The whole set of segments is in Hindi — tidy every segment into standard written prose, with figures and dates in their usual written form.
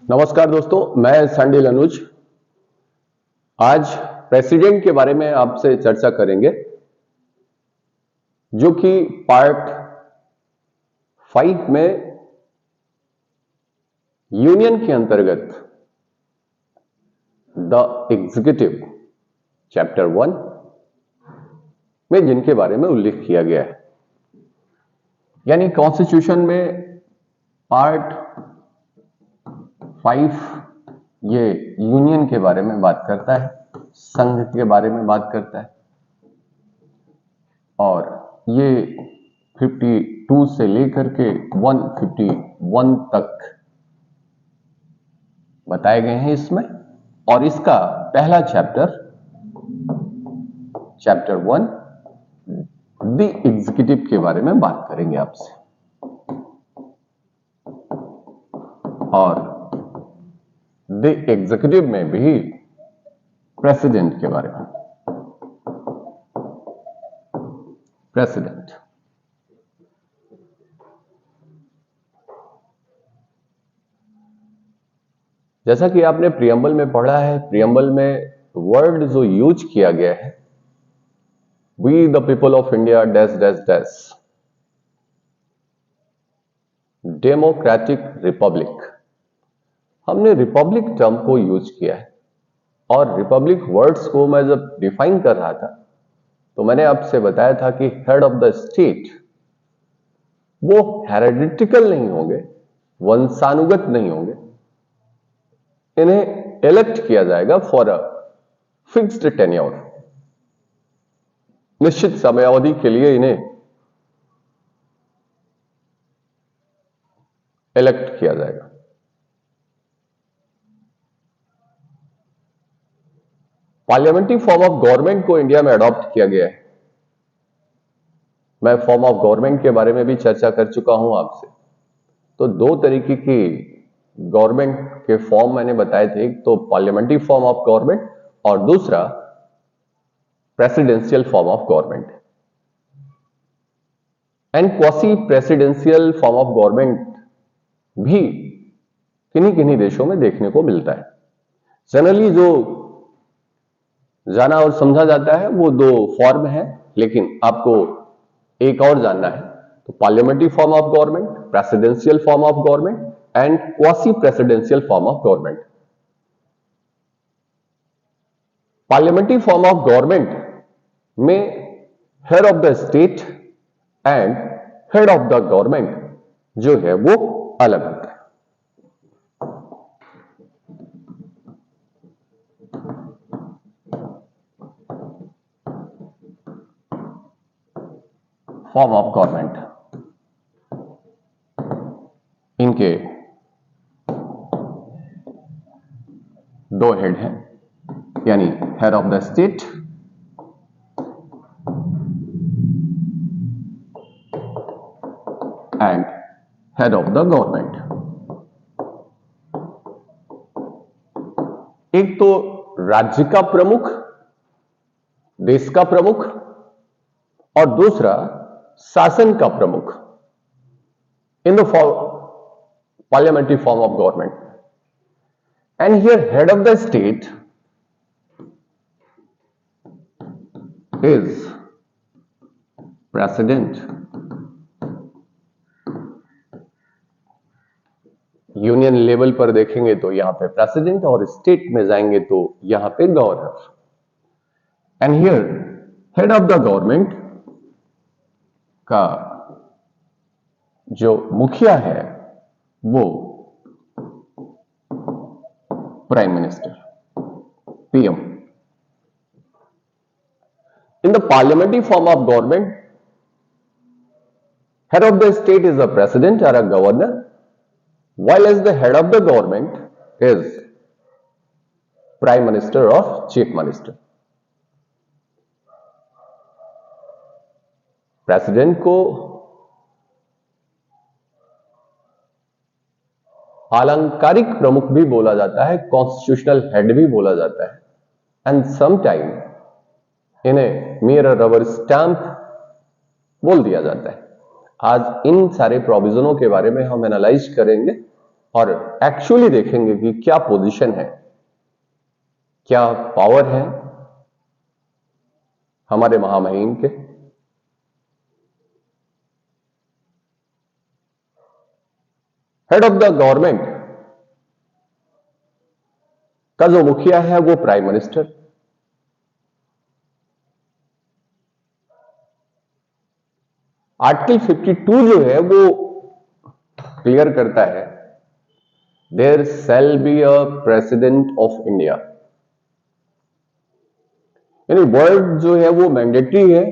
नमस्कार दोस्तों, मैं सैंडिल अनुज। आज प्रेसिडेंट के बारे में आपसे चर्चा करेंगे, जो कि पार्ट 5 में यूनियन के अंतर्गत द एग्जीक्यूटिव चैप्टर 1 में जिनके बारे में उल्लेख किया गया है, यानी कॉन्स्टिट्यूशन में पार्ट 5 ये यूनियन के बारे में बात करता है, संघ के बारे में बात करता है, और ये 52 से लेकर के 151 तक बताए गए हैं इसमें। और इसका पहला चैप्टर 1 द एग्जीक्यूटिव के बारे में बात करेंगे आपसे, और द एग्जीक्यूटिव में भी प्रेसिडेंट के बारे में। प्रेसिडेंट जैसा कि आपने प्रियम्बल में पढ़ा है, प्रियम्बल में वर्ड जो यूज किया गया है, we the people of India dash dash dash democratic republic, हमने रिपब्लिक टर्म को यूज किया है। और रिपब्लिक वर्ड्स को मैं जब डिफाइन कर रहा था तो मैंने आपसे बताया था कि हेड ऑफ द स्टेट वो हेरेडिटिकल नहीं होंगे, वंशानुगत नहीं होंगे, इन्हें इलेक्ट किया जाएगा फॉर अ फिक्स्ड टेन्योर, निश्चित समयावधि के लिए इन्हें इलेक्ट किया जाएगा। पार्लियामेंट्री फॉर्म ऑफ गवर्नमेंट को इंडिया में अडॉप्ट किया गया है। मैं फॉर्म ऑफ गवर्नमेंट के बारे में भी चर्चा कर चुका हूं आपसे। तो दो तरीके की गवर्नमेंट के फॉर्म मैंने बताए थे, एक तो पार्लियामेंट्री फॉर्म ऑफ गवर्नमेंट और दूसरा presidential form of government. And quasi presidential form of government भी किन्हीं किन्हीं देशों में देखने को मिलता है। जनरली जो जाना और समझा जाता है वो दो फॉर्म है, लेकिन आपको एक और जानना है तो parliamentary form of government, presidential form of government and quasi presidential form of government. Parliamentary form of government में head of the state and head of the government जो है वो अलग होता है। फॉर्म ऑफ गवर्नमेंट इनके दो हेड हैं, यानी head of the state and head of the government. एक तो राज्य का प्रमुख, देश का प्रमुख, और दूसरा शासन का प्रमुख इन the parliamentary form of government. And here head of the state is president. Union level पर देखेंगे तो यहां पे प्रेसिडेंट, और स्टेट में जाएंगे तो यहां पे governor. And here head of the government का जो मुखिया है वो prime minister, PM. In the parliamentary form of government, head of the state is a president और a governor, while as the head of the government is prime minister or chief minister. President को आलंकारिक प्रमुख भी बोला जाता है, कॉन्स्टिट्यूशनल हेड भी बोला जाता है, एंड समटाइम इन्हें मेयर रबर स्टैंप बोल दिया जाता है। आज इन सारे प्रोविजनों के बारे में हम एनालाइज करेंगे और एक्चुअली देखेंगे कि क्या पोजीशन है, क्या पावर है हमारे महामहिम के। हेड ऑफ द गवर्नमेंट का जो मुखिया है वो प्राइम मिनिस्टर। आर्टिकल 52 जो है वो क्लियर करता है there shall be a president of India, यानी वर्ड जो है वो मैंडेटरी है,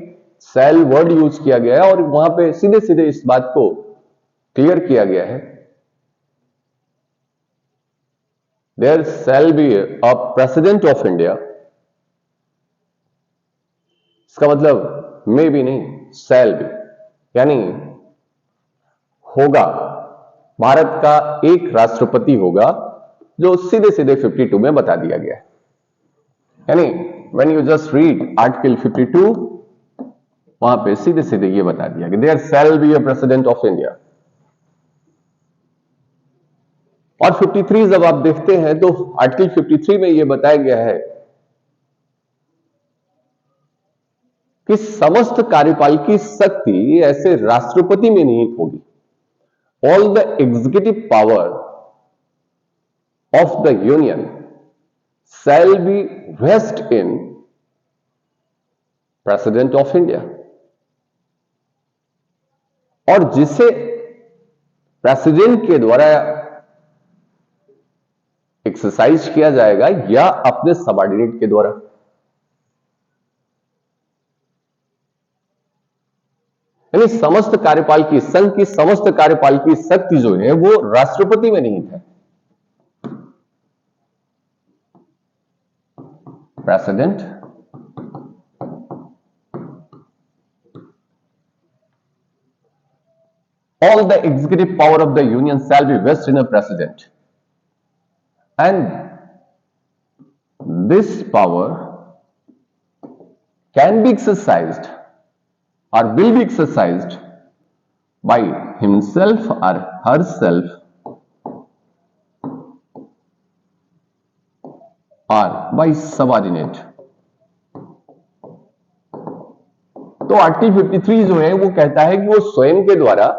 शैल वर्ड यूज किया गया है और वहां पे सीधे सीधे इस बात को क्लियर किया गया है there shall be a president of India. इसका मतलब मे भी नहीं, शैल बी, यानी होगा, भारत का एक राष्ट्रपति होगा, जो सीधे सीधे 52 में बता दिया गया है। यानी when you just read article 52, वहां पे सीधे सीधे ये बता दिया कि there shall be a president of India. और 53 जब आप देखते हैं तो आर्टिकल 53 में यह बताया गया है कि समस्त कार्यपालिकी शक्ति ऐसे राष्ट्रपति में निहित होगी। All the executive power of the union shall be vest in president of India. और जिसे प्रेसिडेंट के द्वारा एक्सरसाइज किया जाएगा या अपने सबऑर्डिनेट के द्वारा। यानी समस्त कार्यपालिकी, संघ की समस्त कार्यपालिकी शक्ति जो है वो राष्ट्रपति में निहित है। President all the executive power of the union shall be vested in a president, and this power can be exercised or will be exercised by himself or herself or by subordinate। तो आर्टिकल 53 जो है वो कहता है कि वो स्वयं के द्वारा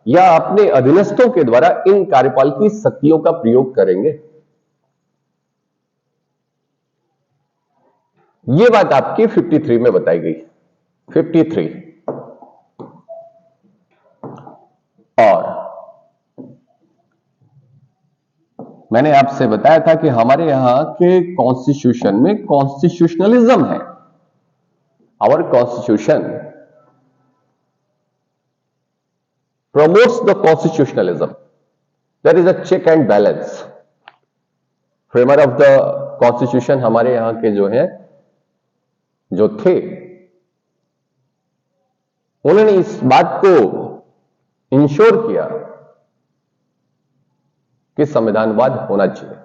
या अपने अधीनस्थों के द्वारा इन कार्यपालिकी शक्तियों का प्रयोग करेंगे। ये बात आपकी 53 में बताई गई। 53 और मैंने आपसे बताया था कि हमारे यहां के कॉन्स्टिट्यूशन में कॉन्स्टिट्यूशनलिज्म है। Our constitution promotes the constitutionalism. There is a check and balance. Framer of the constitution हमारे यहां के जो हैं, जो थे, उन्होंने इस बात को इंश्योर किया कि संविधानवाद होना चाहिए।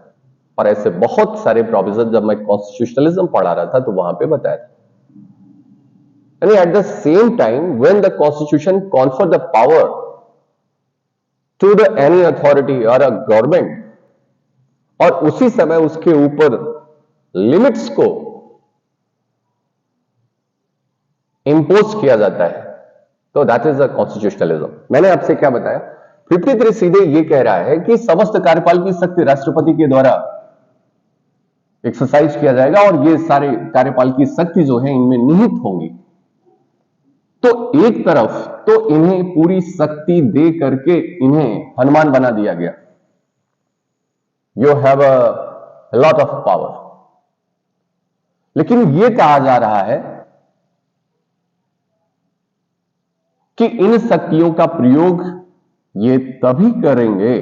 और ऐसे बहुत सारे प्रोविजन जब मैं कॉन्स्टिट्यूशनलिज्म पढ़ा रहा था तो वहां पे बताया था। यानी at the same time when the constitution confer the power to the any authority or a government, और उसी समय उसके ऊपर लिमिट्स को इंपोज किया जाता है, तो दैट इज अ कॉन्स्टिट्यूशनलिज्म। मैंने आपसे क्या बताया, 53 सीधे ये कह रहा है कि समस्त कार्यपालिकी शक्ति राष्ट्रपति के द्वारा एक्सरसाइज किया जाएगा और ये सारे कार्यपालिकी शक्ति जो है इनमें निहित होंगी। तो एक तरफ तो इन्हें पूरी शक्ति दे करके इन्हें हनुमान बना दिया गया, you have a lot of power. लेकिन यह कहा जा रहा है कि इन शक्तियों का प्रयोग ये तभी करेंगे,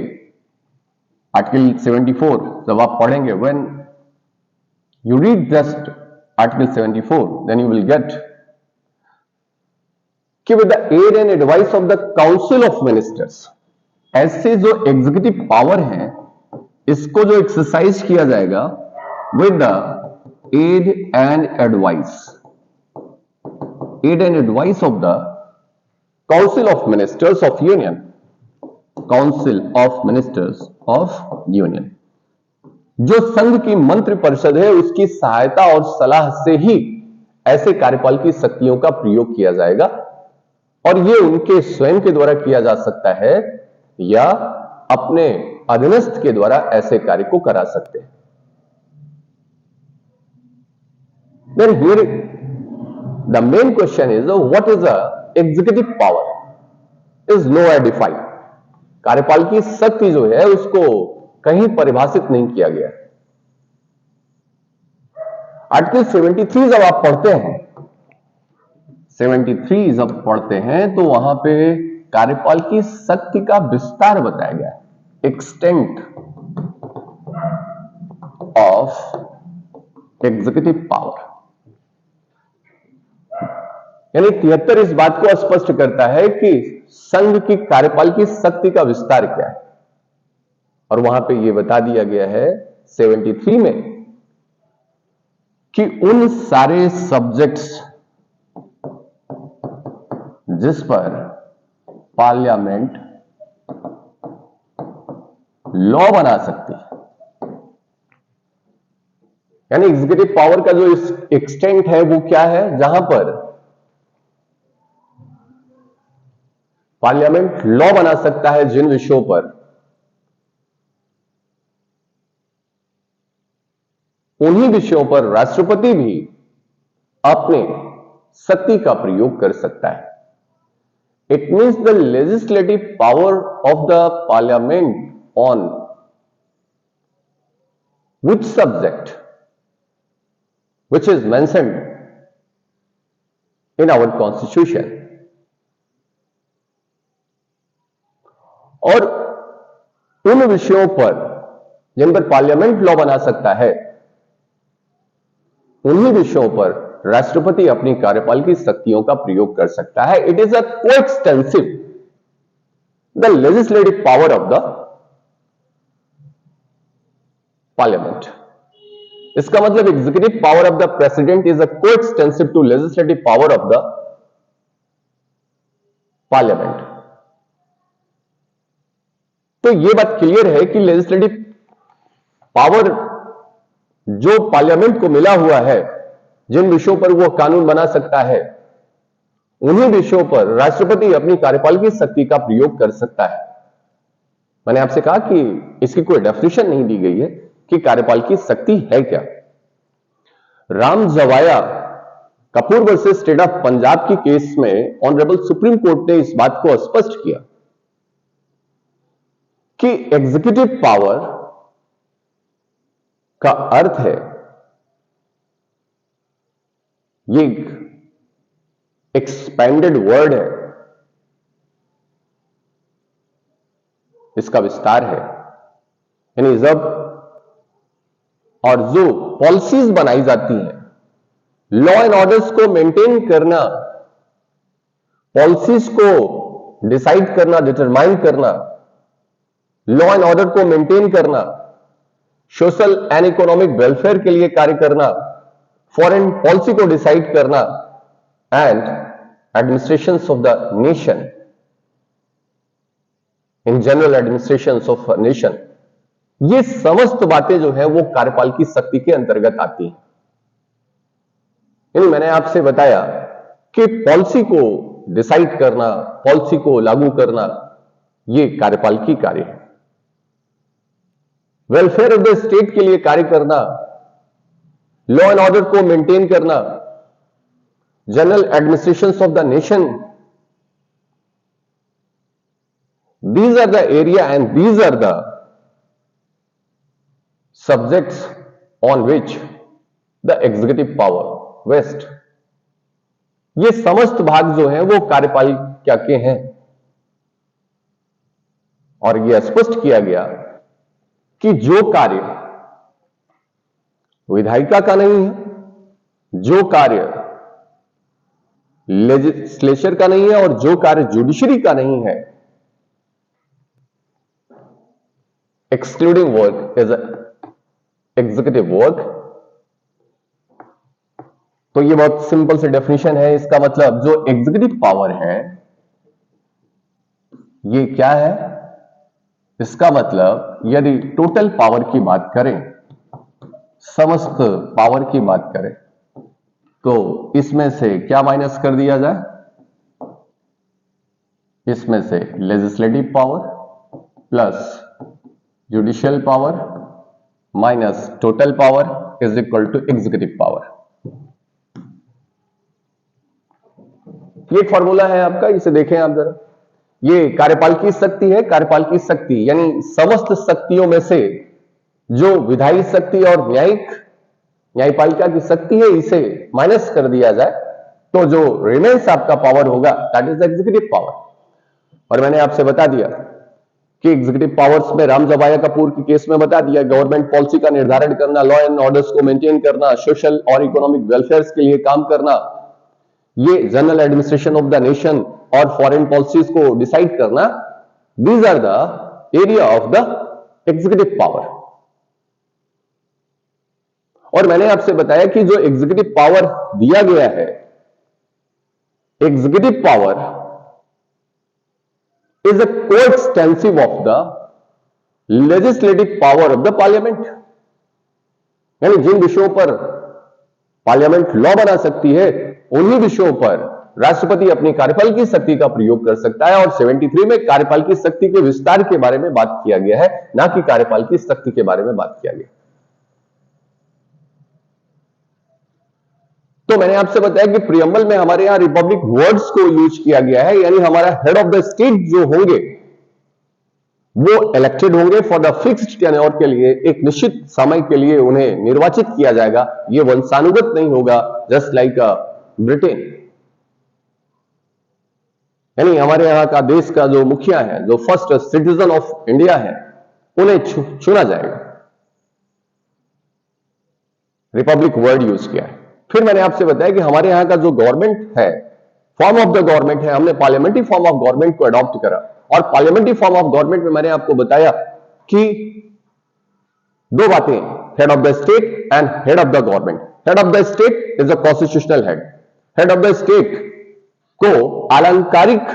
आर्टिकल 74 जब आप पढ़ेंगे, when you read just article 74 then you will get कि with the aid and advice of the council of ministers, ऐसे जो एग्जीक्यूटिव पावर है इसको जो एक्सरसाइज किया जाएगा with the aid and advice of the council of ministers of union. Council of ministers of union. जो संघ की मंत्रि परिषद है उसकी सहायता और सलाह से ही ऐसे कार्यपाल की शक्तियों का प्रयोग किया जाएगा और यह उनके स्वयं के द्वारा किया जा सकता है या अपने अधीनस्थ के द्वारा ऐसे कार्य को करा सकते हैं। Then here the main question is what is the executive power is nowhere defined। कार्यपाल की शक्ति जो है उसको कहीं परिभाषित नहीं किया गया। आर्टिकल 73 जब आप पढ़ते हैं 73 जब पढ़ते हैं तो वहां पे कार्यपाल की शक्ति का विस्तार बताया गया है, एक्सटेंट ऑफ एग्जीक्यूटिव पावर। यानी 73 इस बात को स्पष्ट करता है कि संघ की कार्यपाल की शक्ति का विस्तार क्या है और वहां पे यह बता दिया गया है 73 में कि उन सारे सब्जेक्ट्स जिस पर पार्लियामेंट लॉ बना सकती है, यानी एग्जीक्यूटिव पावर का जो एक्सटेंट है वो क्या है, जहां पर पार्लियामेंट लॉ बना सकता है, जिन विषयों पर उन्हीं विषयों पर राष्ट्रपति भी अपने शक्ति का प्रयोग कर सकता है। It means the legislative power of the parliament on which subject which is mentioned in our constitution. और उन विषयों पर जिन पर पार्लियामेंट लॉ बना सकता है उन्हीं विषयों पर राष्ट्रपति अपनी कार्यपाल की शक्तियों का प्रयोग कर सकता है। It is a coextensive the legislative power of the parliament. इसका मतलब executive power of the president is a coextensive to legislative power of the parliament. तो यह बात क्लियर है कि लेजिस्लेटिव पावर जो पार्लियामेंट को मिला हुआ है, जिन विषयों पर वो कानून बना सकता है, उन्हीं विषयों पर राष्ट्रपति अपनी कार्यपाल की शक्ति का प्रयोग कर सकता है। मैंने आपसे कहा कि इसकी कोई डेफिनेशन नहीं दी गई है कि कार्यपाल की शक्ति है क्या। Ram Jawaya Kapur versus state of Punjab की केस में ऑनरेबल सुप्रीम कोर्ट ने इस बात को स्पष्ट किया कि एग्जीक्यूटिव पावर का अर्थ है ये एक्सपेंडेड वर्ड है, इसका विस्तार है। यानी जब और जो पॉलिसीज बनाई जाती हैं, लॉ एंड ऑर्डर्स को मेंटेन करना, पॉलिसीज को डिसाइड करना, डिटरमाइन करना, लॉ एंड ऑर्डर को मेंटेन करना, सोशल एंड इकोनॉमिक वेलफेयर के लिए कार्य करना, फॉरेन पॉलिसी को डिसाइड करना and administration of the nation, in general administration of nation, ये समस्त बातें जो है वो कार्यपाल की शक्ति के अंतर्गत आती हैं। यानी मैंने आपसे बताया कि पॉलिसी को डिसाइड करना, पॉलिसी को लागू करना, ये कार्यपाल की कार्य है। वेलफेयर ऑफ द स्टेट के लिए कार्य करना, लॉ एंड ऑर्डर को मेंटेन करना, general administration of the nation, these are the area and these are the subjects on which the executive power rests। ये समस्त भाग जो हैं वो कार्यपालिका के हैं और यह स्पष्ट किया गया कि जो कार्य विधायिका का नहीं है, जो कार्य लेजिस्लेचर का नहीं है और जो कार्य जुडिशरी का नहीं है, excluding work is executive work। तो ये बहुत सिंपल से डेफिनेशन है। इसका मतलब जो एग्जीक्यूटिव पावर है ये क्या है, इसका मतलब यदि टोटल पावर की बात करें, समस्त पावर की बात करें, तो इसमें से क्या माइनस कर दिया जाए? इसमें से legislative power plus judicial power minus total power is equal to executive power. ये फॉर्मूला है आपका, इसे देखें आप जरा। ये कार्यपाल की शक्ति है। कार्यपाल की शक्ति यानी समस्त शक्तियों में से जो विधायी शक्ति और न्यायपालिका की शक्ति है, इसे माइनस कर दिया जाए तो जो रिमेन्स आपका पावर होगा that is the executive power. और मैंने आपसे बता दिया कि एग्जीक्यूटिव पावर्स में रामजबाया कपूर के केस में बता दिया, गवर्नमेंट पॉलिसी का निर्धारण करना, लॉ एंड ऑर्डर्स को मेंटेन करना, सोशल और इकोनॉमिक वेलफेयर के लिए काम करना, ये general administration of the nation और फॉरेन पॉलिसीज को डिसाइड करना, these are the area of the executive power. और मैंने आपसे बताया कि जो एग्जीक्यूटिव पावर दिया गया है, executive power is a coextensive of the legislative power of the parliament। यानी जिन विषयों पर पार्लियामेंट लॉ बना सकती है, उन्हीं विषयों पर राष्ट्रपति अपनी कार्यपाल की शक्ति का प्रयोग कर सकता है। और 73 में कार्यपाल की शक्ति के विस्तार के बारे में बात किया गया है, ना कि कार्यपाल की शक्ति के बारे में बात किया गया। तो मैंने आपसे बताया कि प्रियम्बल में हमारे यहां रिपब्लिक वर्ड्स को यूज किया गया है, यानी हमारा हेड ऑफ द स्टेट जो होंगे वो इलेक्टेड होंगे फॉर द फिक्स्ड टेन्योर के लिए, एक निश्चित समय के लिए उन्हें निर्वाचित किया जाएगा। ये वंशानुगत नहीं होगा, जस्ट लाइक ब्रिटेन। यानी हमारे यहां का देश का जो मुखिया है, जो फर्स्ट सिटीजन ऑफ इंडिया है, उन्हें चुना जाएगा। रिपब्लिक वर्ड यूज किया है। फिर मैंने आपसे बताया कि हमारे यहां का जो गवर्नमेंट है, फॉर्म ऑफ द गवर्नमेंट है, हमने पार्लियामेंट्री फॉर्म ऑफ गवर्नमेंट को अडॉप्ट करा। और पार्लियामेंट्री फॉर्म ऑफ गवर्नमेंट में मैंने आपको बताया कि दो बातें, head of the state and head of the government. Head of the state is a constitutional head. Head of the state को अलंकारिक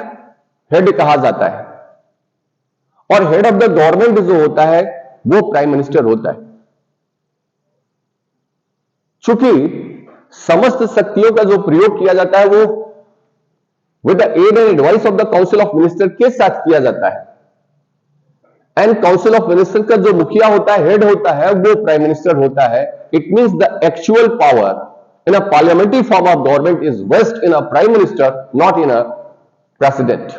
हेड कहा जाता है, और हेड ऑफ द गवर्नमेंट जो होता है वो प्राइम मिनिस्टर होता है। चूंकि समस्त शक्तियों का जो प्रयोग किया जाता है वो with the aid and advice of the council of minister के साथ किया जाता है, एंड काउंसिल ऑफ मिनिस्टर का जो मुखिया होता है, हेड होता है, वो प्राइम मिनिस्टर होता है। It means the actual power in a parliamentary form of government is vest in a prime minister, not in a president.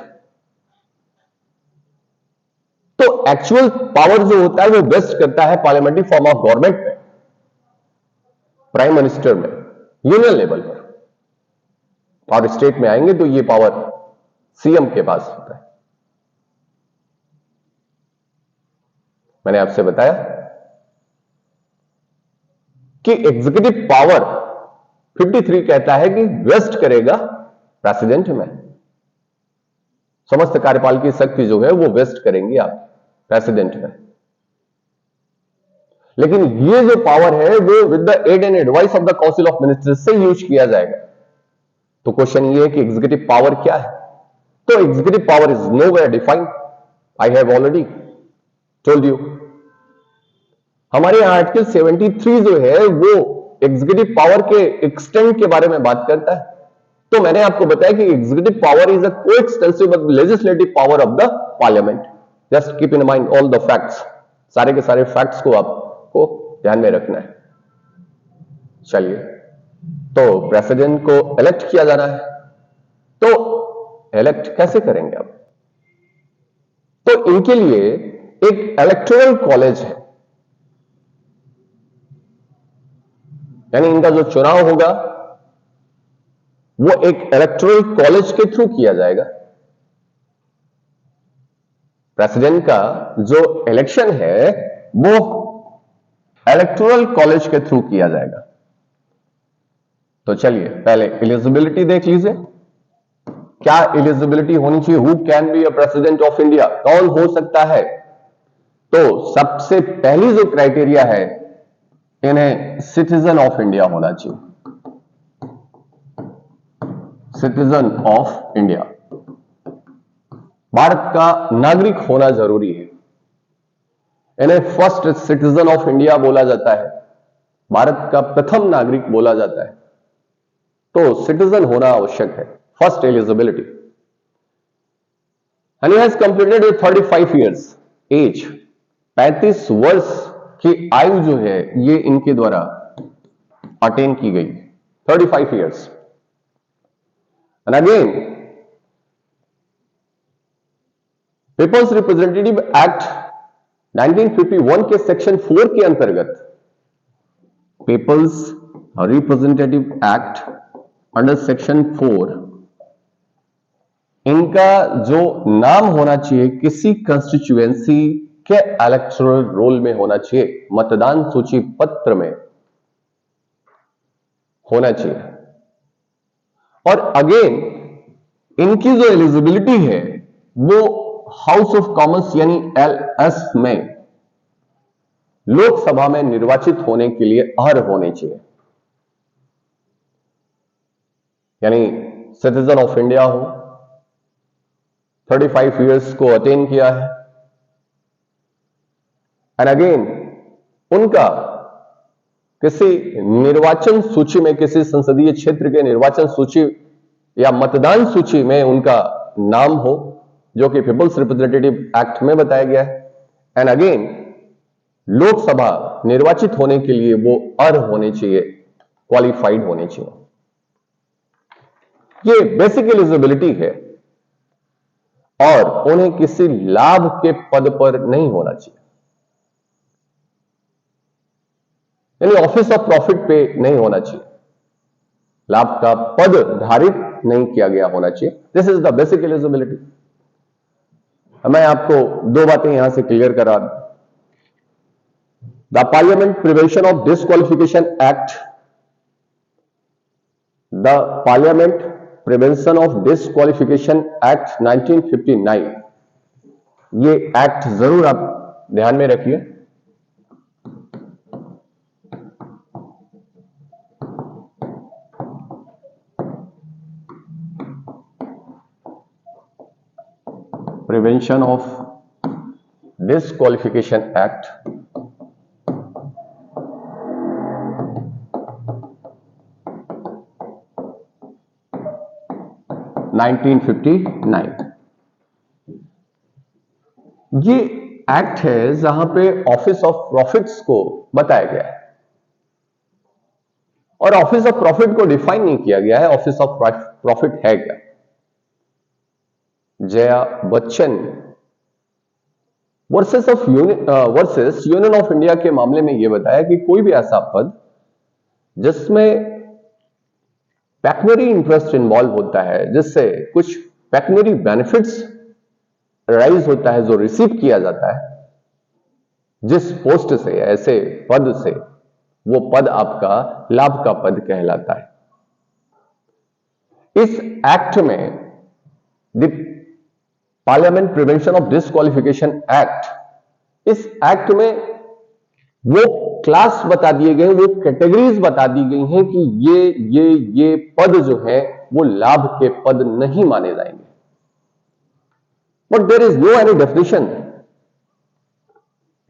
तो एक्चुअल पावर जो होता है वो वेस्ट करता है पार्लियामेंट्री फॉर्म ऑफ गवर्नमेंट में, प्राइम मिनिस्टर में, यूनियन लेवल पर। और स्टेट में आएंगे तो ये पावर सीएम के पास होता है। मैंने आपसे बताया कि एग्जीक्यूटिव पावर 53 कहता है कि वेस्ट करेगा प्रेसिडेंट में, समस्त कार्यपाल की शक्ति जो है वो वेस्ट करेंगे आप प्रेसिडेंट में। लेकिन ये जो पावर है वो with the aid and advice of the council of ministers से यूज किया जाएगा। तो क्वेश्चन ये है कि एग्जीक्यूटिव पावर क्या है? तो executive power is nowhere defined, I have already told you. हमारे यहां आर्टिकल 73 जो है वो एग्जीक्यूटिव पावर के एक्सटेंट के बारे में बात करता है। तो मैंने आपको बताया कि executive power is a coextensive legislative power of the parliament. Just keep in mind all the facts, सारे के सारे फैक्ट्स को आपको ध्यान में रखना है। चलिए, तो प्रेसिडेंट को इलेक्ट किया जाना है, तो इलेक्ट कैसे करेंगे आप? तो इनके लिए एक इलेक्टोरल कॉलेज है, यानी इनका जो चुनाव होगा वो एक इलेक्टोरल कॉलेज के थ्रू किया जाएगा। प्रेसिडेंट का जो इलेक्शन है वो इलेक्टोरल कॉलेज के थ्रू किया जाएगा। तो चलिए पहले एलिजिबिलिटी देख लीजिए, क्या एलिजिबिलिटी होनी चाहिए? Who can be a president of India, कौन हो सकता है? तो सबसे पहली जो क्राइटेरिया है, इन्हें सिटीजन ऑफ इंडिया होना चाहिए। सिटीजन ऑफ इंडिया, भारत का नागरिक होना जरूरी है। इन्हें फर्स्ट सिटीजन ऑफ इंडिया बोला जाता है, भारत का प्रथम नागरिक बोला जाता है। तो सिटीजन होना आवश्यक है, first eligibility. And he has completed with 35 years age, 35 वर्ष की आयु जो है ये इनके द्वारा अटेन की गई, 35 years. And again peoples representative act 1951 के सेक्शन 4 के अंतर्गत, peoples representative act under section 4, इनका जो नाम होना चाहिए किसी कंस्टिट्यूएंसी के इलेक्टोरल रोल में होना चाहिए, मतदान सूची पत्र में होना चाहिए। और अगेन इनकी जो एलिजिबिलिटी है वो हाउस ऑफ कॉमन्स यानी एलएस में लोकसभा में निर्वाचित होने के लिए अर्ह होने चाहिए, यानी सिटीजन ऑफ इंडिया हो, 35 इयर्स को अटेन किया है, एंड अगेन उनका किसी निर्वाचन सूची में, किसी संसदीय क्षेत्र के निर्वाचन सूची या मतदान सूची में उनका नाम हो, जो कि पीपल्स रिप्रेजेंटेटिव एक्ट में बताया गया है। एंड अगेन लोकसभा निर्वाचित होने के लिए वो अर्ह होने चाहिए, क्वालिफाइड होने चाहिए। ये बेसिक एलिजिबिलिटी है, और उन्हें किसी लाभ के पद पर नहीं होना चाहिए, यानी ऑफिस ऑफ प्रॉफिट पे नहीं होना चाहिए, लाभ का पद धारित नहीं किया गया होना चाहिए। This is the basic eligibility. मैं आपको दो बातें यहां से क्लियर करा दूं। The parliament prevention of disqualification act, the parliament prevention of disqualification act 1959, ये एक्ट जरूर आप ध्यान में रखिए। प्रिवेंशन ऑफ डिस्क्वालिफिकेशन एक्ट 1959, ये एक्ट है जहां पे ऑफिस ऑफ प्रॉफिट्स को बताया गया है, और ऑफिस ऑफ प्रॉफिट को डिफाइन नहीं किया गया है। ऑफिस ऑफ प्रॉफिट है क्या? Jaya Bachchan versus union of India के मामले में यह बताया कि कोई भी ऐसा पद जिसमें पैक्नरी इंटरेस्ट इन्वॉल्व होता है, जिससे कुछ पैक्नरी बेनिफिट्स राइज होता है, जो रिसीव किया जाता है जिस पोस्ट से, ऐसे पद से, वो पद आपका लाभ का पद कहलाता है। इस एक्ट में the parliament prevention of disqualification act, इस एक्ट में वो क्लास बता दिए गए, वो कैटेगरीज बता दी गई हैं कि ये पद जो है वो लाभ के पद नहीं माने जाएंगे। But there is no any definition,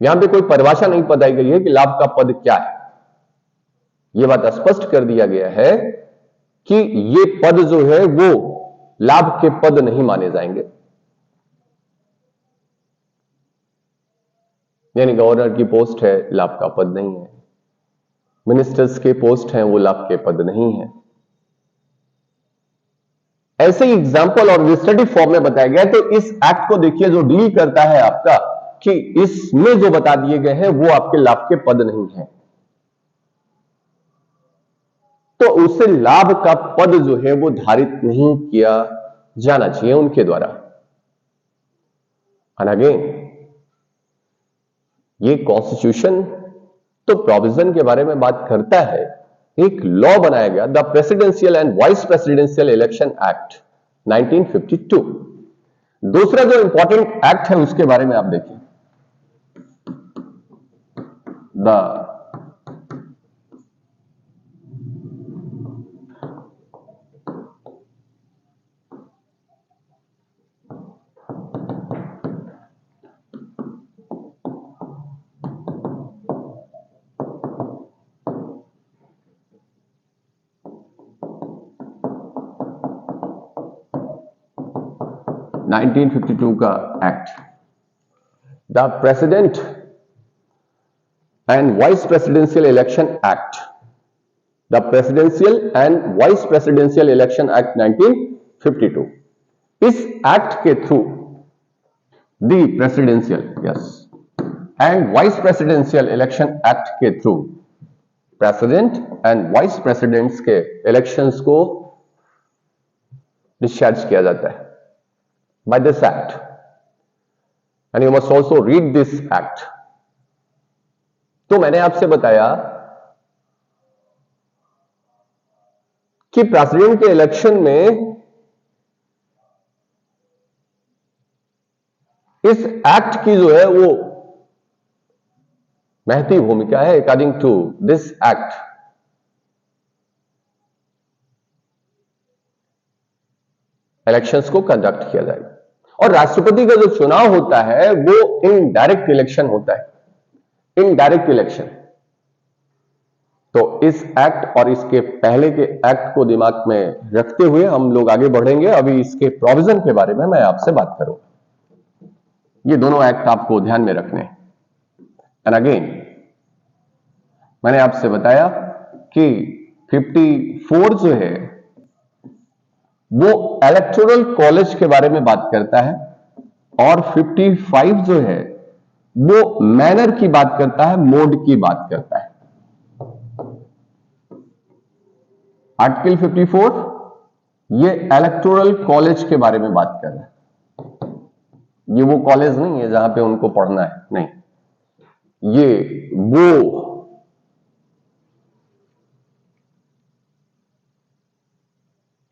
यहां पे कोई परिभाषा नहीं बताई गई है कि लाभ का पद क्या है। यह बात स्पष्ट कर दिया गया है कि ये पद जो है वो लाभ के पद नहीं माने जाएंगे, यानी गवर्नर की पोस्ट है, लाभ का पद नहीं है। मिनिस्टर्स के पोस्ट हैं, वो लाभ के पद नहीं है। ऐसे ही एग्जाम्पल और विस्टडी फॉर्म में बताया गया है। तो इस एक्ट को देखिए जो डील करता है आपका, कि इसमें जो बता दिए गए हैं वो आपके लाभ के पद नहीं है, तो उससे लाभ का पद जो है वो धारित नहीं किया जाना चाहिए उनके द्वारा। एंड अगेन ये कॉन्स्टिट्यूशन तो प्रोविजन के बारे में बात करता है। एक लॉ बनाया गया, the presidential and vice presidential election act 1952। दूसरा जो इंपॉर्टेंट एक्ट है उसके बारे में आप देखिए, द 1952 का act, the president and vice presidential election act, the presidential and vice presidential election act 1952। इस एक्ट के through the presidential and vice presidential election act के through president and vice presidents के इलेक्शंस को डिस्चार्ज किया जाता है by this act, and you must also read this act। तो मैंने आपसे बताया कि प्रेसिडेंट के इलेक्शन में इस एक्ट की जो है वो महती भूमिका है। According to this act, elections को कंडक्ट किया जाएगा और राष्ट्रपति का जो चुनाव होता है वो इनडायरेक्ट इलेक्शन होता है, इनडायरेक्ट इलेक्शन। तो इस एक्ट और इसके पहले के एक्ट को दिमाग में रखते हुए हम लोग आगे बढ़ेंगे। अभी इसके प्रोविजन के बारे में मैं आपसे बात करूंगा। ये दोनों एक्ट आपको ध्यान में रखने हैं। एंड अगेन मैंने आपसे बताया कि 54 जो है वो इलेक्टोरल कॉलेज के बारे में बात करता है और 55 जो है वो मैनर की बात करता है, मोड की बात करता है। आर्टिकल 54 ये इलेक्टोरल कॉलेज के बारे में बात कर रहा है। ये वो कॉलेज नहीं है जहां पे उनको पढ़ना है, नहीं, ये वो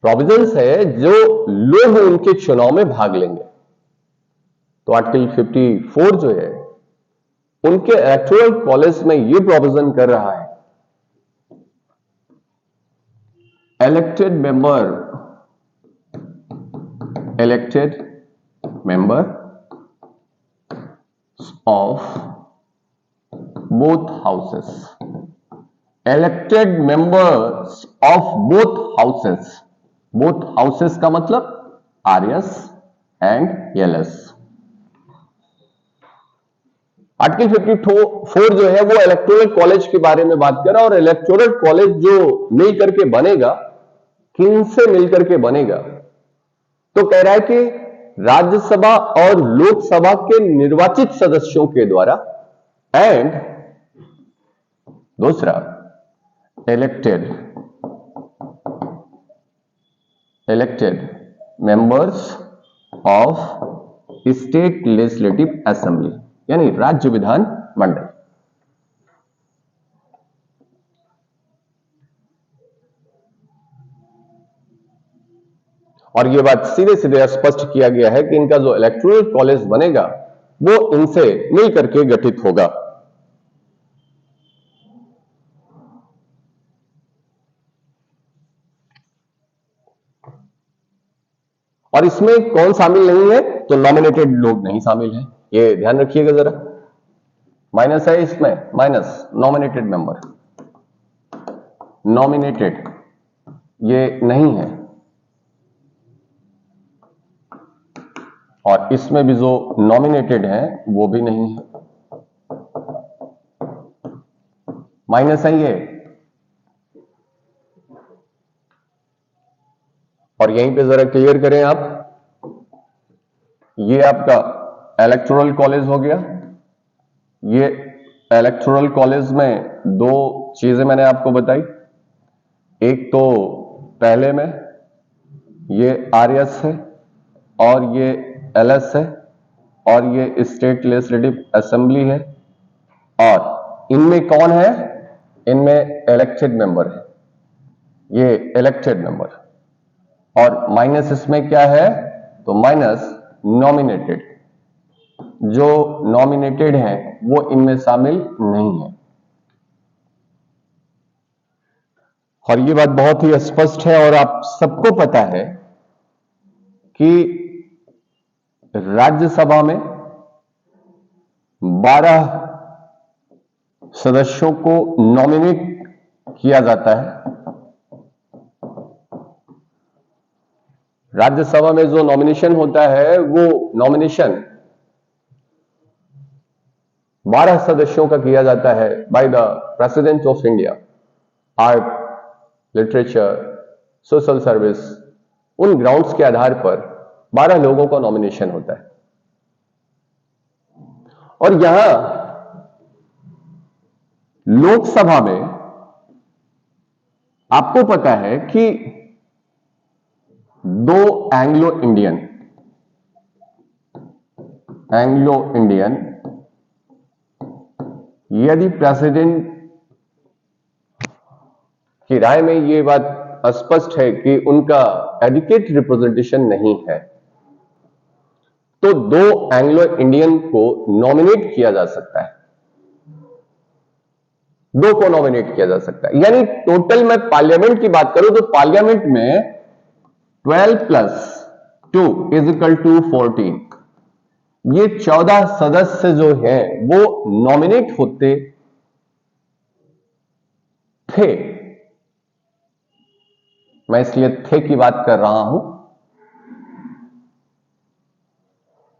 प्रोविजंस है जो लोग उनके चुनाव में भाग लेंगे। तो आर्टिकल 54 जो है उनके इलेक्टोरल कॉलेज में ये प्रोविजन कर रहा है, elected member of both houses, elected members of both houses का मतलब RS एंड LS। आर्टिकल 54 जो है वो इलेक्टोरल कॉलेज के बारे में बात कर रहा है और इलेक्टोरल कॉलेज जो मिल करके बनेगा, किन से मिलकर के बनेगा? तो कह रहा है कि राज्यसभा और लोकसभा के निर्वाचित सदस्यों के द्वारा एंड दूसरा elected members of state legislative assembly, यानी राज्य विधान मंडल। और यह बात सीधे सीधे स्पष्ट किया गया है कि इनका जो इलेक्टोरल कॉलेज बनेगा वो इनसे मिलकर के गठित होगा। और इसमें कौन शामिल नहीं है? तो नॉमिनेटेड लोग नहीं शामिल हैं, ये ध्यान रखिएगा जरा। माइनस है इसमें, माइनस नॉमिनेटेड मेंबर, नॉमिनेटेड ये नहीं है। और इसमें भी जो नॉमिनेटेड है वो भी नहीं है, माइनस है ये। और यहीं पे जरा क्लियर करें आप, ये आपका इलेक्टोरल कॉलेज हो गया। ये इलेक्टोरल कॉलेज में दो चीजें मैंने आपको बताई, एक तो पहले में ये RS है और ये LS है और ये स्टेट लेजिस्लेटिव असेंबली है। और इनमें कौन है? इनमें इलेक्टेड मेंबर है, ये इलेक्टेड मेंबर। और माइनस इसमें क्या है? तो माइनस नॉमिनेटेड, जो नॉमिनेटेड है वो इनमें शामिल नहीं है। और ये बात बहुत ही स्पष्ट है और आप सबको पता है कि राज्यसभा में 12 सदस्यों को नॉमिनेट किया जाता है, राज्यसभा में जो नॉमिनेशन होता है वो नॉमिनेशन 12 सदस्यों का किया जाता है by the president of India. Art, literature, social service, उन ग्राउंड्स के आधार पर 12 लोगों का नॉमिनेशन होता है। और यहां लोकसभा में आपको पता है कि 2 एंग्लो इंडियन यदि प्रेसिडेंट की राय में यह बात स्पष्ट है कि उनका एडिक्वेट रिप्रेजेंटेशन नहीं है, तो 2 एंग्लो इंडियन को नॉमिनेट किया जा सकता है। 2 को नॉमिनेट किया जा सकता है, यानी टोटल मैं पार्लियामेंट की बात करूं तो पार्लियामेंट में 12 + 2 = 14। ये 14 सदस्य जो हैं वो नॉमिनेट होते थे। मैं इसलिए थे की बात कर रहा हूं।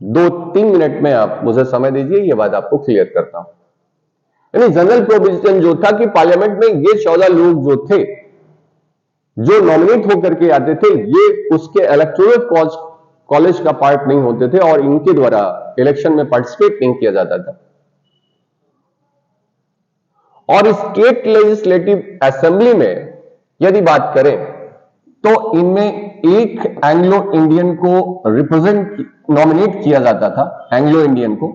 2-3 मिनट में आप मुझे समय दीजिए, यह बात आपको क्लियर करता हूं। यानी जनरल प्रोविजन जो था कि पार्लियामेंट में ये 14 लोग जो थे जो नॉमिनेट होकर के आते थे, ये उसके इलेक्टोरल कॉलेज का पार्ट नहीं होते थे और इनके द्वारा इलेक्शन में पार्टिसिपेट नहीं किया जाता था। और स्टेट लेजिस्लेटिव असेंबली में यदि बात करें तो इनमें एक एंग्लो इंडियन को नॉमिनेट किया जाता था, एंग्लो इंडियन को।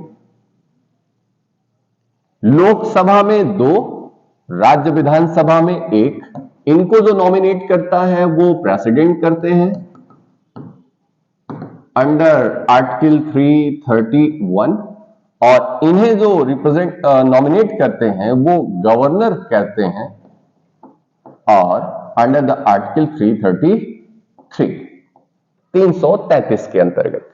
लोकसभा में 2, राज्य विधानसभा में 1। इनको जो नॉमिनेट करता है वो प्रेसिडेंट करते हैं अंडर आर्टिकल 331, और इन्हें जो नॉमिनेट करते हैं वो गवर्नर कहते हैं और अंडर द आर्टिकल 333 के अंतर्गत।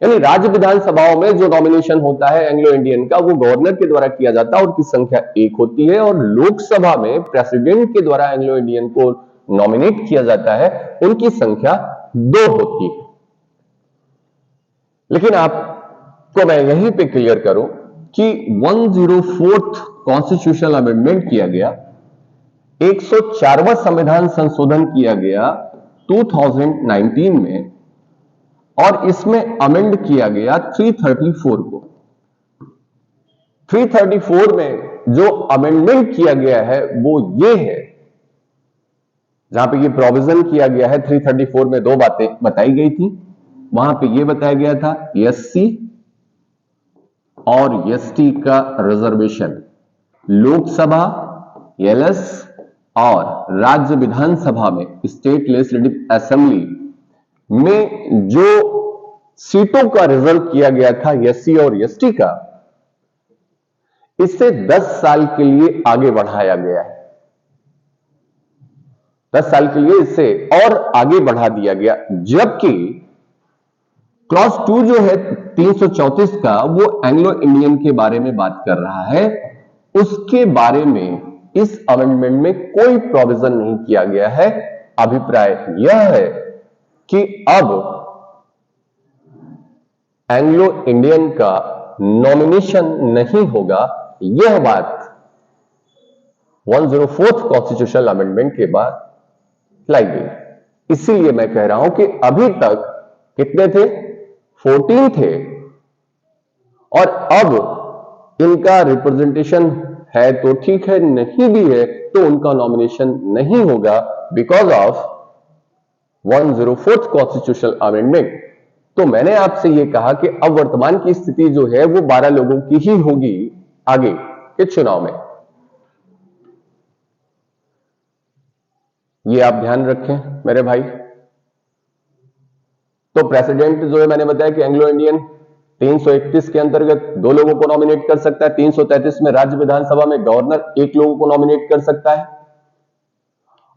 यानी राज्य विधानसभाओं में जो नॉमिनेशन होता है एंग्लो इंडियन का वो गवर्नर के द्वारा किया जाता है और उनकी संख्या 1 होती है, और लोकसभा में प्रेसिडेंट के द्वारा एंग्लो इंडियन को नॉमिनेट किया जाता है, उनकी संख्या 2 होती है। लेकिन आपको मैं यहीं पे क्लियर करूं कि 104th कॉन्स्टिट्यूशनल अमेंडमेंट किया गया, 104वां संविधान संशोधन किया गया 2019 में, और इसमें अमेंड किया गया 334 को। 334 में जो अमेंडमेंट किया गया है वो ये है, जहां पे ये प्रोविजन किया गया है 334 में 2 बातें बताई गई थी। वहां पे ये बताया गया था एससी और एसटी का रिजर्वेशन लोकसभा, एलएस और राज्य विधानसभा में, स्टेट लेजिस्लेटिव असेंबली में जो सीटों का रिजर्व किया गया था एससी और एसटी का, इसे 10 साल के लिए आगे बढ़ाया गया है। 10 साल के लिए इसे और आगे बढ़ा दिया गया, जबकि क्लॉज 2 जो है 334 का वो एंग्लो इंडियन के बारे में बात कर रहा है। उसके बारे में इस अमेंडमेंट में कोई प्रोविजन नहीं किया गया है। अभिप्राय यह है कि अब एंग्लो इंडियन का नॉमिनेशन नहीं होगा। यह बात 104th कॉन्स्टिट्यूशनल अमेंडमेंट के बाद लाई गई। इसीलिए मैं कह रहा हूं कि अभी तक कितने थे? 14 थे, और अब इनका रिप्रेजेंटेशन है तो ठीक है, नहीं भी है तो उनका नॉमिनेशन नहीं होगा because of 104th constitutional amendment. तो मैंने आपसे यह कहा कि अब वर्तमान की स्थिति जो है वो 12 लोगों की ही होगी आगे के चुनाव में। ये आप ध्यान रखें मेरे भाई। तो प्रेसिडेंट जो है मैंने बताया कि एंग्लो इंडियन 331 के अंतर्गत 2 लोगों को नॉमिनेट कर सकता है। 333 में राज्य विधानसभा में गवर्नर 1 लोगों को नॉमिनेट कर सकता है,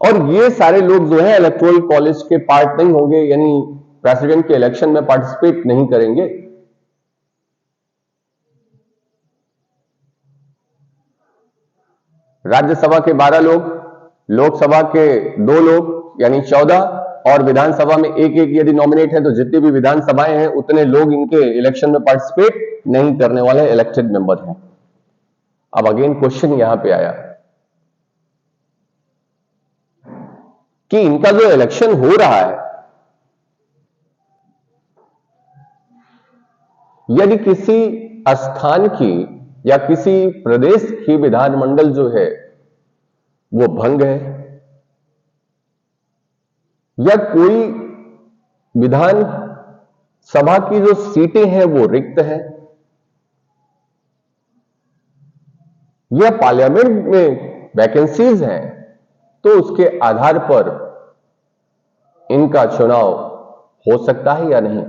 और ये सारे लोग जो है इलेक्टोरल कॉलेज के पार्ट नहीं होंगे, यानी प्रेसिडेंट के इलेक्शन में पार्टिसिपेट नहीं करेंगे। राज्यसभा के 12 लोग, लोकसभा के 2 लोग यानी 14, और विधानसभा में एक एक यदि नॉमिनेट है तो जितनी भी विधानसभाएं हैं उतने लोग इनके इलेक्शन में पार्टिसिपेट नहीं करने वाले इलेक्टेड मेंबर हैं। अब अगेन क्वेश्चन यहां पे आया कि इनका जो इलेक्शन हो रहा है, यदि किसी स्थान की या किसी प्रदेश की विधानमंडल जो है वो भंग है, या कोई विधान सभा की जो सीटें हैं वो रिक्त है, या पार्लियामेंट में वैकेंसीज हैं, तो उसके आधार पर इनका चुनाव हो सकता है या नहीं।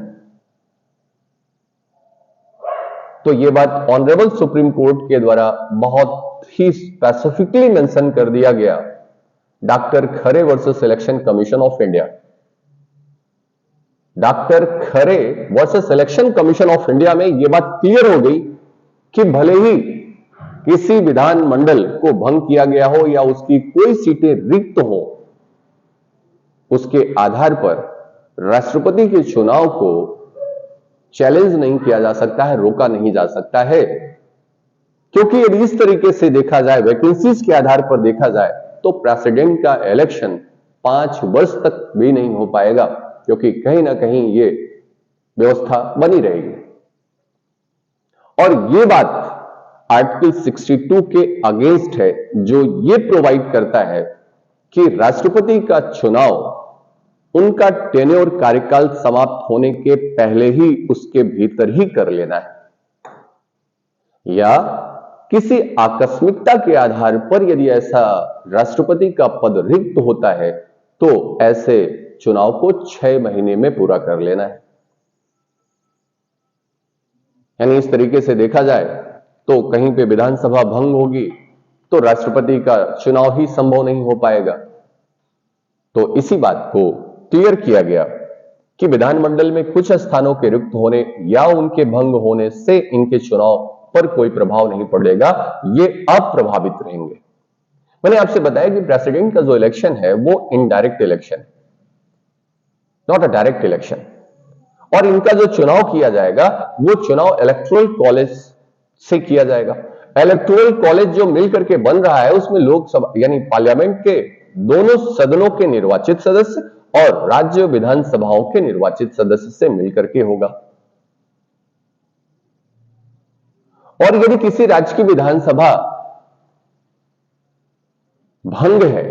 तो यह बात ऑनरेबल सुप्रीम कोर्ट के द्वारा बहुत ही स्पेसिफिकली मेंशन कर दिया गया doctor Khare versus election commission of India. Doctor Khare versus election commission of India में यह बात क्लियर हो गई कि भले ही किसी विधानमंडल को भंग किया गया हो या उसकी कोई सीटें रिक्त हो, उसके आधार पर राष्ट्रपति के चुनाव को चैलेंज नहीं किया जा सकता है, रोका नहीं जा सकता है। क्योंकि यदि इस तरीके से देखा जाए, वैकेंसीज के आधार पर देखा जाए, तो प्रेसिडेंट का इलेक्शन 5 वर्ष तक भी नहीं हो पाएगा, क्योंकि कहीं ना कहीं ये व्यवस्था बनी रहेगी। और ये बात आर्टिकल 62 के अगेंस्ट है, जो ये प्रोवाइड करता है कि राष्ट्रपति का चुनाव उनका टेन्योर कार्यकाल समाप्त होने के पहले ही उसके भीतर ही कर लेना है, या किसी आकस्मिकता के आधार पर यदि ऐसा राष्ट्रपति का पद रिक्त होता है तो ऐसे चुनाव को 6 महीने में पूरा कर लेना है। यानी इस तरीके से देखा जाए तो कहीं पे विधानसभा भंग होगी तो राष्ट्रपति का चुनाव ही संभव नहीं हो पाएगा। तो इसी बात को क्लियर किया गया कि विधानमंडल में कुछ स्थानों के रिक्त होने या उनके भंग होने से इनके चुनाव पर कोई प्रभाव नहीं पड़ेगा, ये अप्रभावित रहेंगे। मैंने आपसे बताया कि प्रेसिडेंट का जो इलेक्शन है वो indirect election, not a direct election, और इनका जो चुनाव किया जाएगा वो चुनाव इलेक्टोरल कॉलेज से किया जाएगा। इलेक्टोरल कॉलेज जो मिलकर के बन रहा है उसमें लोकसभा यानी पार्लियामेंट के दोनों सदनों के निर्वाचित सदस्य और राज्य विधानसभाओं के निर्वाचित सदस्य से मिलकर के होगा। और यदि किसी राज्य की विधानसभा भंग है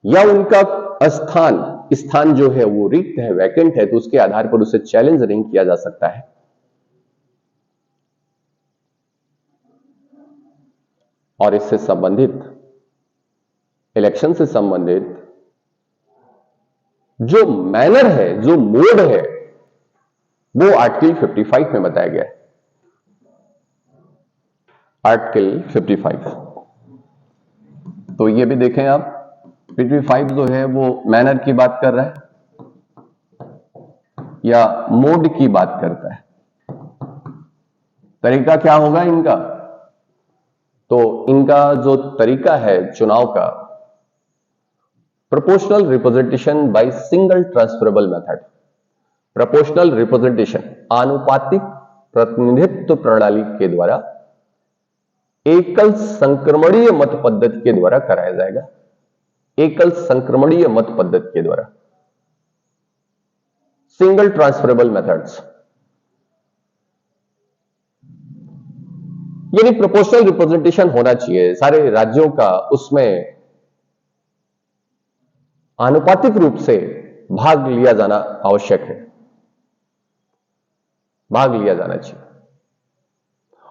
या उनका स्थान जो है वो रिक्त है, वैकेंट है, तो उसके आधार पर उसे चैलेंज नहीं किया जा सकता है। और इससे संबंधित, इलेक्शन से संबंधित जो मैनर है, जो मोड है, वो आर्टिकल 55 में बताया गया है। आर्टिकल 55, तो ये भी देखें आप, 55 जो है वो मैनर की बात कर रहा है या मोड की बात करता है। तरीका क्या होगा इनका? तो इनका जो तरीका है चुनाव का, proportional representation by single transferable method. Proportional representation, आनुपातिक प्रतिनिधित्व प्रणाली के द्वारा एकल संक्रमणीय मत पद्धति के द्वारा कराया जाएगा। एकल संक्रमणीय मत पद्धति के द्वारा, सिंगल ट्रांसफरेबल मेथड्स। यानी प्रोपोर्शनल रिप्रेजेंटेशन होना चाहिए सारे राज्यों का, उसमें आनुपातिक रूप से भाग लिया जाना आवश्यक है, भाग लिया जाना चाहिए।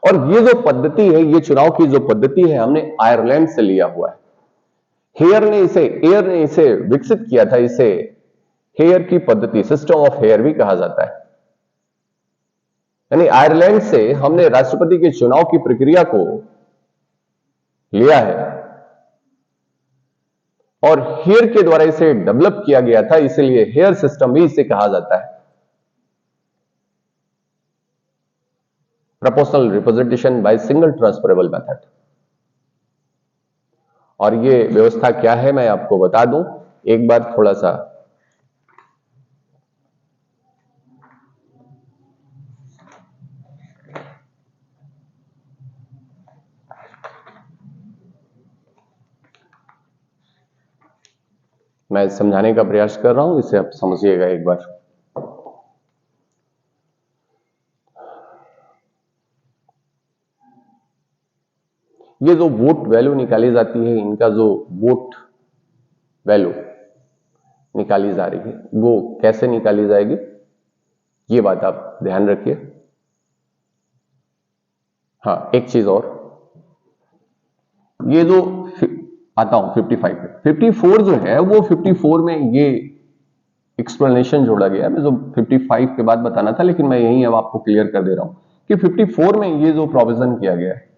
और ये जो पद्धति है, ये चुनाव की जो पद्धति है, हमने आयरलैंड से लिया हुआ है। एयर ने इसे विकसित किया था। इसे हेयर की पद्धति, सिस्टम ऑफ हेयर भी कहा जाता है। यानी आयरलैंड से हमने राष्ट्रपति के चुनाव की प्रक्रिया को लिया है और हेयर के द्वारा इसे डेवलप किया गया था, इसलिए हेयर सिस्टम भी इसे कहा जाता है। Proportional representation by single transferable method. और ये व्यवस्था क्या है मैं आपको बता दूं, एक बार थोड़ा सा मैं समझाने का प्रयास कर रहा हूं, इसे आप समझिएगा एक बार। ये जो वोट वैल्यू निकाली जाती है, इनका जो वोट वैल्यू निकाली जा रही है वो कैसे निकाली जाएगी, ये बात आप ध्यान रखिए। हाँ, एक चीज और, ये जो आता हूं 55 54 जो है वो 54 में ये एक्सप्लेनेशन जोड़ा गया। मैं जो 55 के बाद बताना था, लेकिन मैं यही अब आपको क्लियर कर दे रहा हूं कि 54 में ये जो प्रोविजन किया गया है,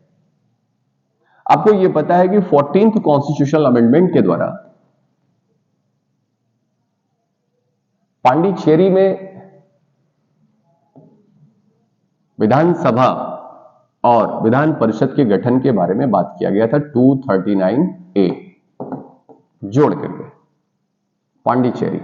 आपको ये पता है कि 14th कॉन्स्टिट्यूशनल अमेंडमेंट के द्वारा पांडिचेरी में विधानसभा और विधान परिषद के गठन के बारे में बात किया गया था 239A जोड़ करके पांडिचेरी।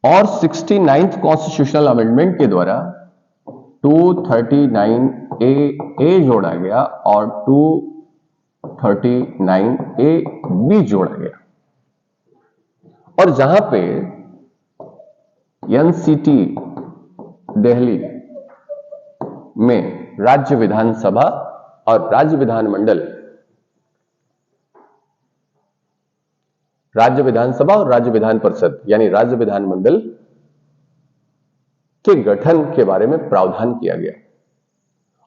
और 69th कॉन्स्टिट्यूशनल अमेंडमेंट के द्वारा 239A जोड़ा गया और 239A भी जोड़ा गया। और जहां पे एनसीटी दिल्ली में राज्य विधानसभा और राज्य विधानमंडल, राज्य विधानसभा और राज्य विधान परिषद यानी राज्य विधानमंडल के गठन के बारे में प्रावधान किया गया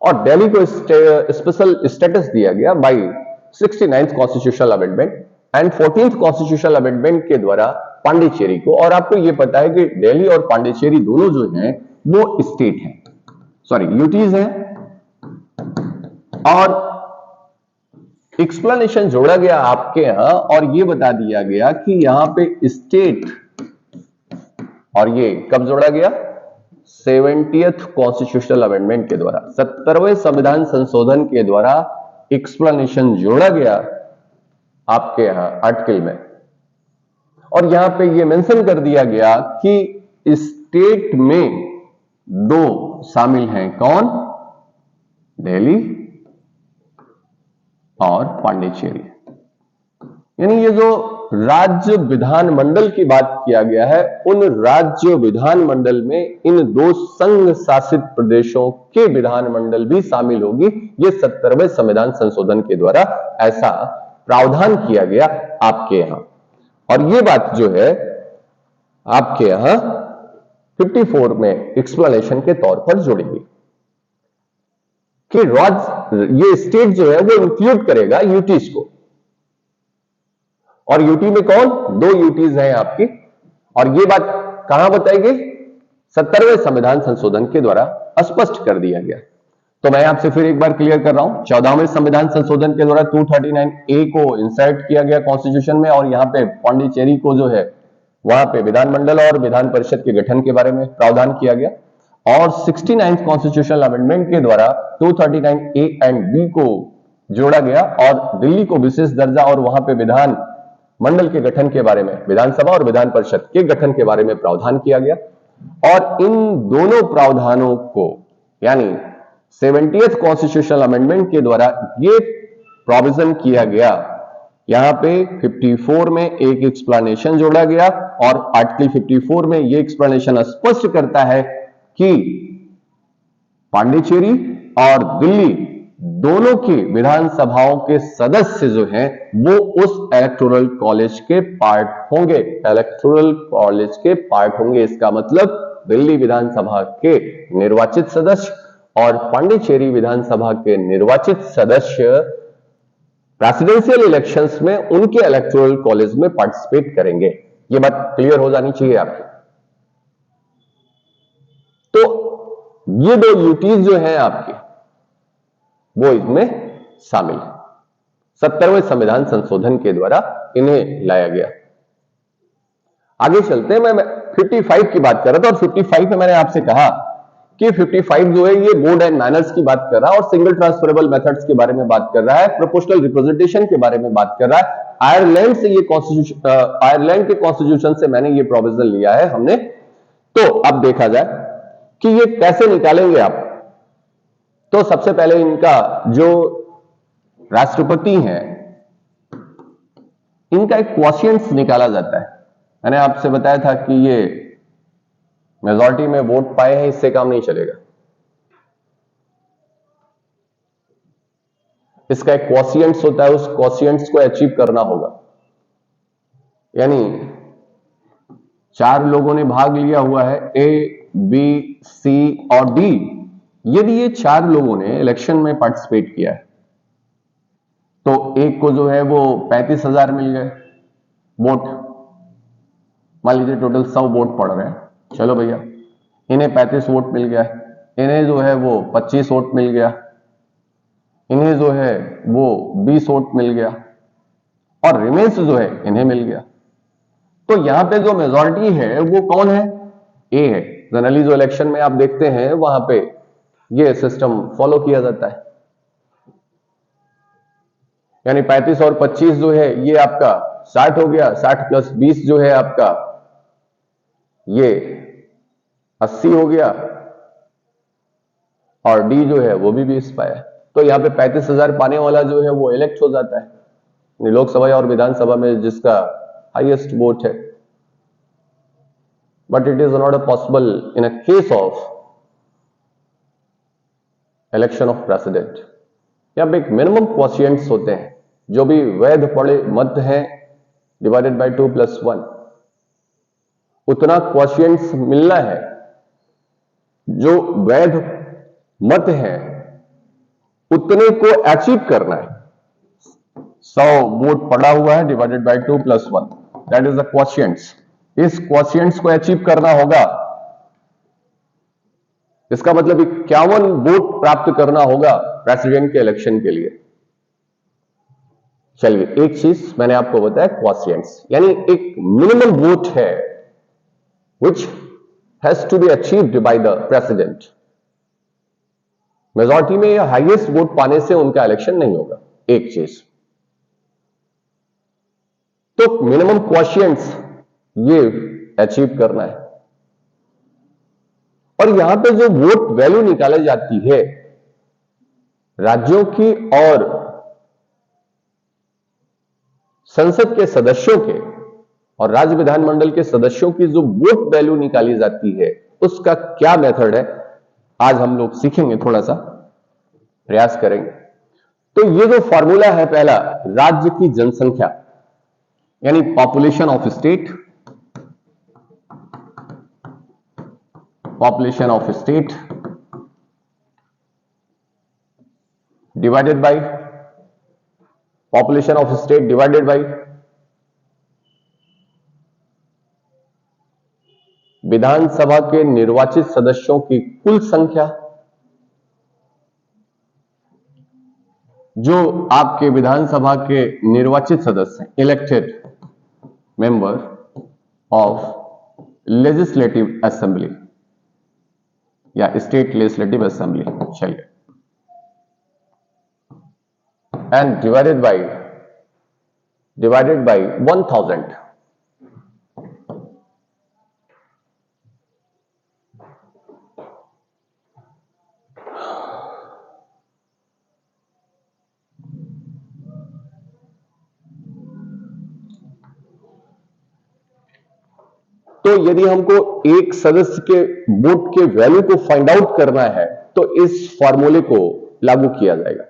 और दिल्ली को स्पेशल स्टेटस दिया गया by 69th constitutional amendment and 14th constitutional amendment के द्वारा पांडिचेरी को। और आपको यह पता है कि दिल्ली और पांडिचेरी दोनों जो हैं वो स्टेट हैं, सॉरी यूटीज हैं। और एक्सप्लेनेशन जोड़ा गया आपके यहां और यह बता दिया गया कि यहां पे स्टेट, और ये कब जोड़ा गया, 70th कॉन्स्टिट्यूशनल अमेंडमेंट के द्वारा, 70वें संविधान संशोधन के द्वारा एक्सप्लेनेशन जोड़ा गया आपके यहां आर्टिकल में। और यहां पे ये मेंशन कर दिया गया कि स्टेट में दो शामिल हैं, कौन, दिल्ली और पांडिचेरी। यानी ये जो राज्य विधानमंडल की बात किया गया है, उन राज्य विधानमंडल में इन दो संघ शासित प्रदेशों के विधानमंडल भी शामिल होगी। ये 70वें संविधान संशोधन के द्वारा ऐसा प्रावधान किया गया आपके यहां। और ये बात जो है आपके यहां 54 में एक्सप्लेनेशन के तौर पर जोड़ी गई कि ये स्टेट जो है वो इंक्लूड करेगा यूटीज को। और यूटी में कौन, दो यूटीज हैं आपकी। और ये बात कहां बताई गई, 70वें संविधान संशोधन के द्वारा स्पष्ट कर दिया गया। तो मैं आपसे फिर एक बार क्लियर कर रहा हूं, 14वें संविधान संशोधन के द्वारा 239A को इंसर्ट किया गया कॉन्स्टिट्यूशन में, और यहां पे पांडिचेरी को जो है वहां पे विधानमंडल और विधान परिषद के गठन के बारे में प्रावधान किया गया। और 69th कॉन्स्टिट्यूशनल अमेंडमेंट के द्वारा 239A एंड B को जोड़ा गया और दिल्ली को विशेष दर्जा और वहां पे विधान मंडल के गठन के बारे में, विधानसभा और विधान परिषद के गठन के बारे में प्रावधान किया गया। और इन दोनों प्रावधानों को यानी 70th कॉन्स्टिट्यूशनल अमेंडमेंट के द्वारा ये प्रोविजन किया गया, यहां पे 54 में एक एक्सप्लेनेशन जोड़ा गया और आर्टिकल 54 में ये एक्सप्लेनेशन स्पष्ट करता है कि पांडिचेरी और दिल्ली दोनों की विधानसभाओं के सदस्य जो हैं वो उस इलेक्टोरल कॉलेज के पार्ट होंगे, इलेक्टोरल कॉलेज के पार्ट होंगे। इसका मतलब दिल्ली विधानसभा के निर्वाचित सदस्य और पांडिचेरी विधानसभा के निर्वाचित सदस्य प्रेसिडेंशियल इलेक्शंस में उनके इलेक्टोरल कॉलेज में पार्टिसिपेट करेंगे। यह बात क्लियर हो जानी चाहिए आपकी। तो ये दो यूटीज जो हैं आपके वो इसमें शामिल है, 70वें संविधान संशोधन के द्वारा इन्हें लाया गया। आगे चलते हैं, मैं 55 की बात कर रहा था और 55 में मैंने आपसे कहा कि 55 जो है ये मोड एंड मैनर्स की बात कर रहा है और सिंगल ट्रांसफरेबल मेथड्स के बारे में बात कर रहा है, प्रोपोर्शनल रिप्रेजेंटेशन के बारे में बात कर रहा है। आयरलैंड से ये कॉन्स्टिट्यूशन, आयरलैंड के कॉन्स्टिट्यूशन से मैंने ये प्रोविजन लिया है हमने। तो अब देखा जाए कि ये कैसे निकालेंगे आप। तो सबसे पहले इनका जो राष्ट्रपति हैं, इनका एक क्वोशिएंट्स निकाला जाता है। मैंने आपसे बताया था कि ये मेजॉरिटी में वोट पाए हैं, इससे काम नहीं चलेगा। इसका एक क्वोशिएंट्स होता है, उस क्वोशिएंट्स को अचीव करना होगा। यानी 4 लोगों ने भाग लिया हुआ है, ए, बी, सी और डी। यदि ये 4 लोगों ने इलेक्शन में पार्टिसिपेट किया है, तो एक को जो है वो 35,000 मिल गए वोट। मान लीजिए टोटल 100 वोट पड़ रहे हैं, चलो भैया, इन्हें 35 वोट मिल गया, इन्हें जो है वो 25 वोट मिल गया, इन्हें जो है वो 20 वोट मिल गया, और रिमेन्स जो है इन्हें मिल गया। तो यहां पे जो मेजॉरिटी है वो कौन है? ए है। जनरली जो इलेक्शन में आप देखते हैं वहां पे ये सिस्टम फॉलो किया जाता है। यानी 35 और 25 जो है ये आपका 60 हो गया, 60 प्लस 20 जो है आपका ये 80 हो गया, और डी जो है वो भी 20 पाया। तो यहां पे 35,000 पाने वाला जो है वो इलेक्ट हो जाता है लोकसभा और विधानसभा में जिसका हाईएस्ट वोट है। But it is not possible in a case of election of president. यहां पे एक मिनिमम क्वोशिएंट्स होते हैं, जो भी वैध पड़े मत हैं डिवाइडेड बाय 2 + 1, उतना क्वोशिएंट्स मिलना है। जो वैध मत है उतने को अचीव करना है। 100 वोट पड़ा हुआ है divided by 2 + 1, that is the quotients. इस क्वोशिएंट्स को अचीव करना होगा। इसका मतलब 51 वोट प्राप्त करना होगा प्रेसिडेंट के इलेक्शन के लिए। चलिए, एक चीज मैंने आपको बताया, क्वोशिएंट्स यानी एक मिनिमम वोट है which has to be achieved by the president। Majority में या हाईएस्ट वोट पाने से उनका इलेक्शन नहीं होगा। एक चीज तो मिनिमम क्वोशिएंट्स ये अचीव करना है। और यहां पे जो वोट वैल्यू निकाली जाती है राज्यों की और संसद के सदस्यों के और राज्य विधानमंडल के सदस्यों की जो वोट वैल्यू निकाली जाती है, उसका क्या मेथड है आज हम लोग सीखेंगे, थोड़ा सा प्रयास करेंगे। तो ये जो फॉर्मूला है पहला, राज्य की जनसंख्या यानी population of state, population of state divided by population of state divided by विधानसभा के निर्वाचित सदस्यों की कुल संख्या। जो आपके विधानसभा के निर्वाचित सदस्य हैं, elected member of legislative assembly या स्टेट लेजिस्लेटिव असेंबली, चलिए, एंड डिवाइडेड बाय 1000। तो यदि हमको एक सदस्य के वोट के वैल्यू को फाइंड आउट करना है तो इस फॉर्मूले को लागू किया जाएगा।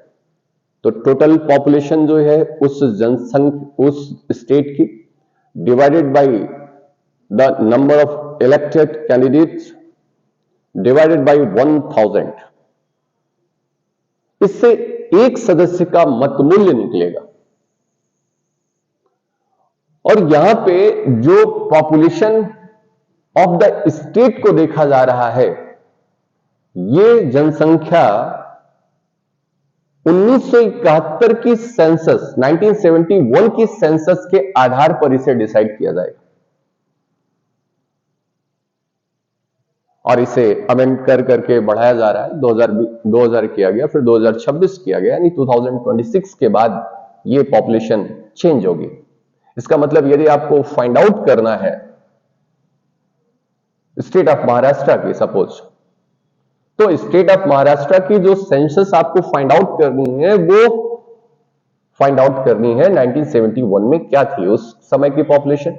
तो टोटल पॉपुलेशन जो है उस जनसंख्या उस स्टेट की divided by the number of elected candidates divided by 1000, इससे एक सदस्य का मत मूल्य निकलेगा। और यहां पे जो पॉपुलेशन ऑफ द स्टेट को देखा जा रहा है, ये जनसंख्या 1971 की सेंसस 1971 की सेंसस के आधार पर इसे डिसाइड किया जाएगा। और इसे अमेंड कर करके बढ़ाया जा रहा है। 2000 किया गया, फिर 2026 किया गया, यानी 2026 के बाद ये पॉपुलेशन चेंज होगी। इसका मतलब यदि आपको फाइंड आउट करना है स्टेट ऑफ महाराष्ट्र की सपोज, तो स्टेट ऑफ महाराष्ट्र की जो सेंसस आपको फाइंड आउट करनी है वो फाइंड आउट करनी है 1971 में क्या थी उस समय की population,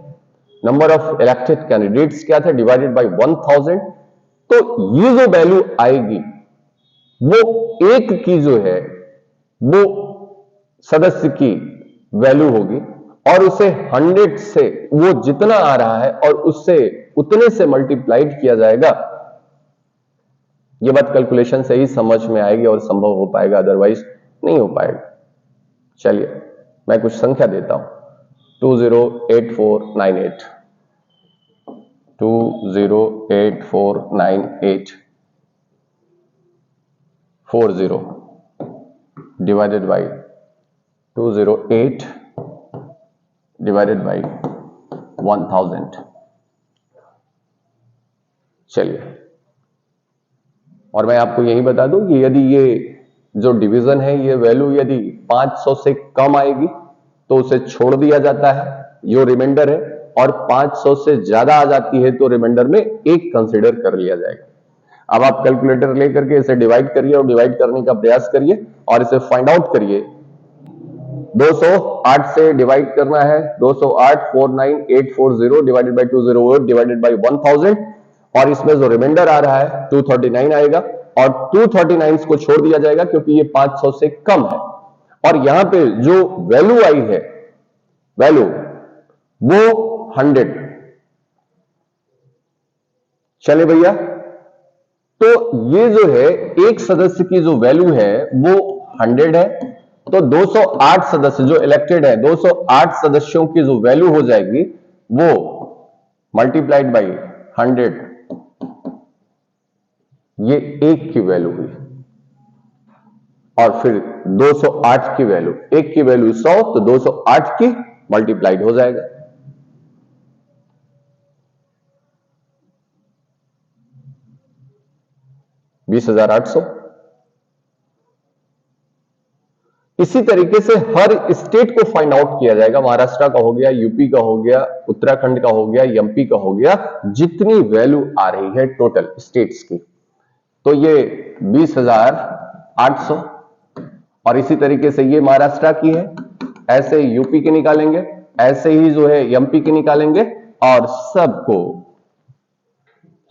number of elected candidates क्या था डिवाइडेड बाय 1000। तो ये जो वैल्यू आएगी वो एक की जो है वो सदस्य की वैल्यू होगी और उसे 100 से वो जितना आ रहा है और उससे उतने से मल्टीप्लाइड किया जाएगा। ये बात कैलकुलेशन से ही समझ में आएगी और संभव हो पाएगा, अदरवाइज नहीं हो पाएगा। चलिए मैं कुछ संख्या देता हूं, 208498 208498 40 डिवाइडेड बाई 208 डिवाइडेड बाई 1000। चलिए, और मैं आपको यही बता दूं कि यदि ये जो डिवीजन है ये वैल्यू यदि 500 से कम आएगी तो उसे छोड़ दिया जाता है, जो रिमाइंडर है, और 500 से ज्यादा आ जाती है तो रिमाइंडर में एक कंसीडर कर लिया जाएगा। अब आप कैलकुलेटर लेकर के इसे डिवाइड करिए और डिवाइड करने का प्रयास करिए और इसे फाइंड आउट करिए। 208 से डिवाइड करना है, 208 49840 डिवाइडेड बाई 208 डिवाइडेड बाई 1000, और इसमें जो रिमाइंडर आ रहा है 239 आएगा और 239 को छोड़ दिया जाएगा क्योंकि ये 500 से कम है। और यहां पे जो वैल्यू आई है वैल्यू वो 100। चले भैया, तो ये जो है एक सदस्य की जो वैल्यू है वो 100 है, तो 208 सदस्य जो इलेक्टेड है 208 सदस्यों की जो वैल्यू हो जाएगी वो मल्टीप्लाइड बाई 100, ये एक की वैल्यू हुई। और फिर 208 की वैल्यू, एक की वैल्यू 100 तो 208 की मल्टीप्लाइड हो जाएगा। $20,800। इसी तरीके से हर स्टेट को फाइंड आउट किया जाएगा, महाराष्ट्र का हो गया, यूपी का हो गया, उत्तराखंड का हो गया, एमपी का हो गया, जितनी वैल्यू आ रही है टोटल स्टेट्स की, तो ये 20,800। और इसी तरीके से ये महाराष्ट्र की है, ऐसे यूपी के निकालेंगे, ऐसे ही जो है एमपी के निकालेंगे और सबको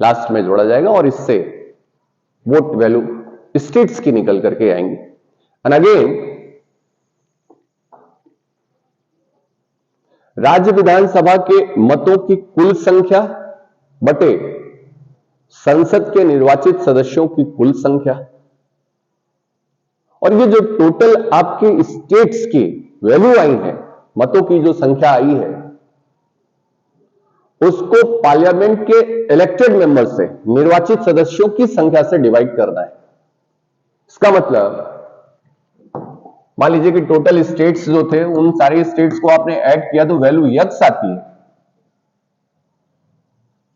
लास्ट में जोड़ा जाएगा और इससे वोट वैल्यू स्टेट्स की निकल करके आएंगी। एंड अगेन राज्य विधानसभा के मतों की कुल संख्या बटे संसद के निर्वाचित सदस्यों की कुल संख्या, और ये जो टोटल आपके स्टेट्स की वैल्यू आई है, मतों की जो संख्या आई है, उसको पार्लियामेंट के इलेक्टेड मेंबर से, निर्वाचित सदस्यों की संख्या से डिवाइड करना है। इसका मतलब मान लीजिए कि टोटल स्टेट्स जो थे उन सारे स्टेट्स को आपने ऐड किया तो वैल्यू यक्स आती है,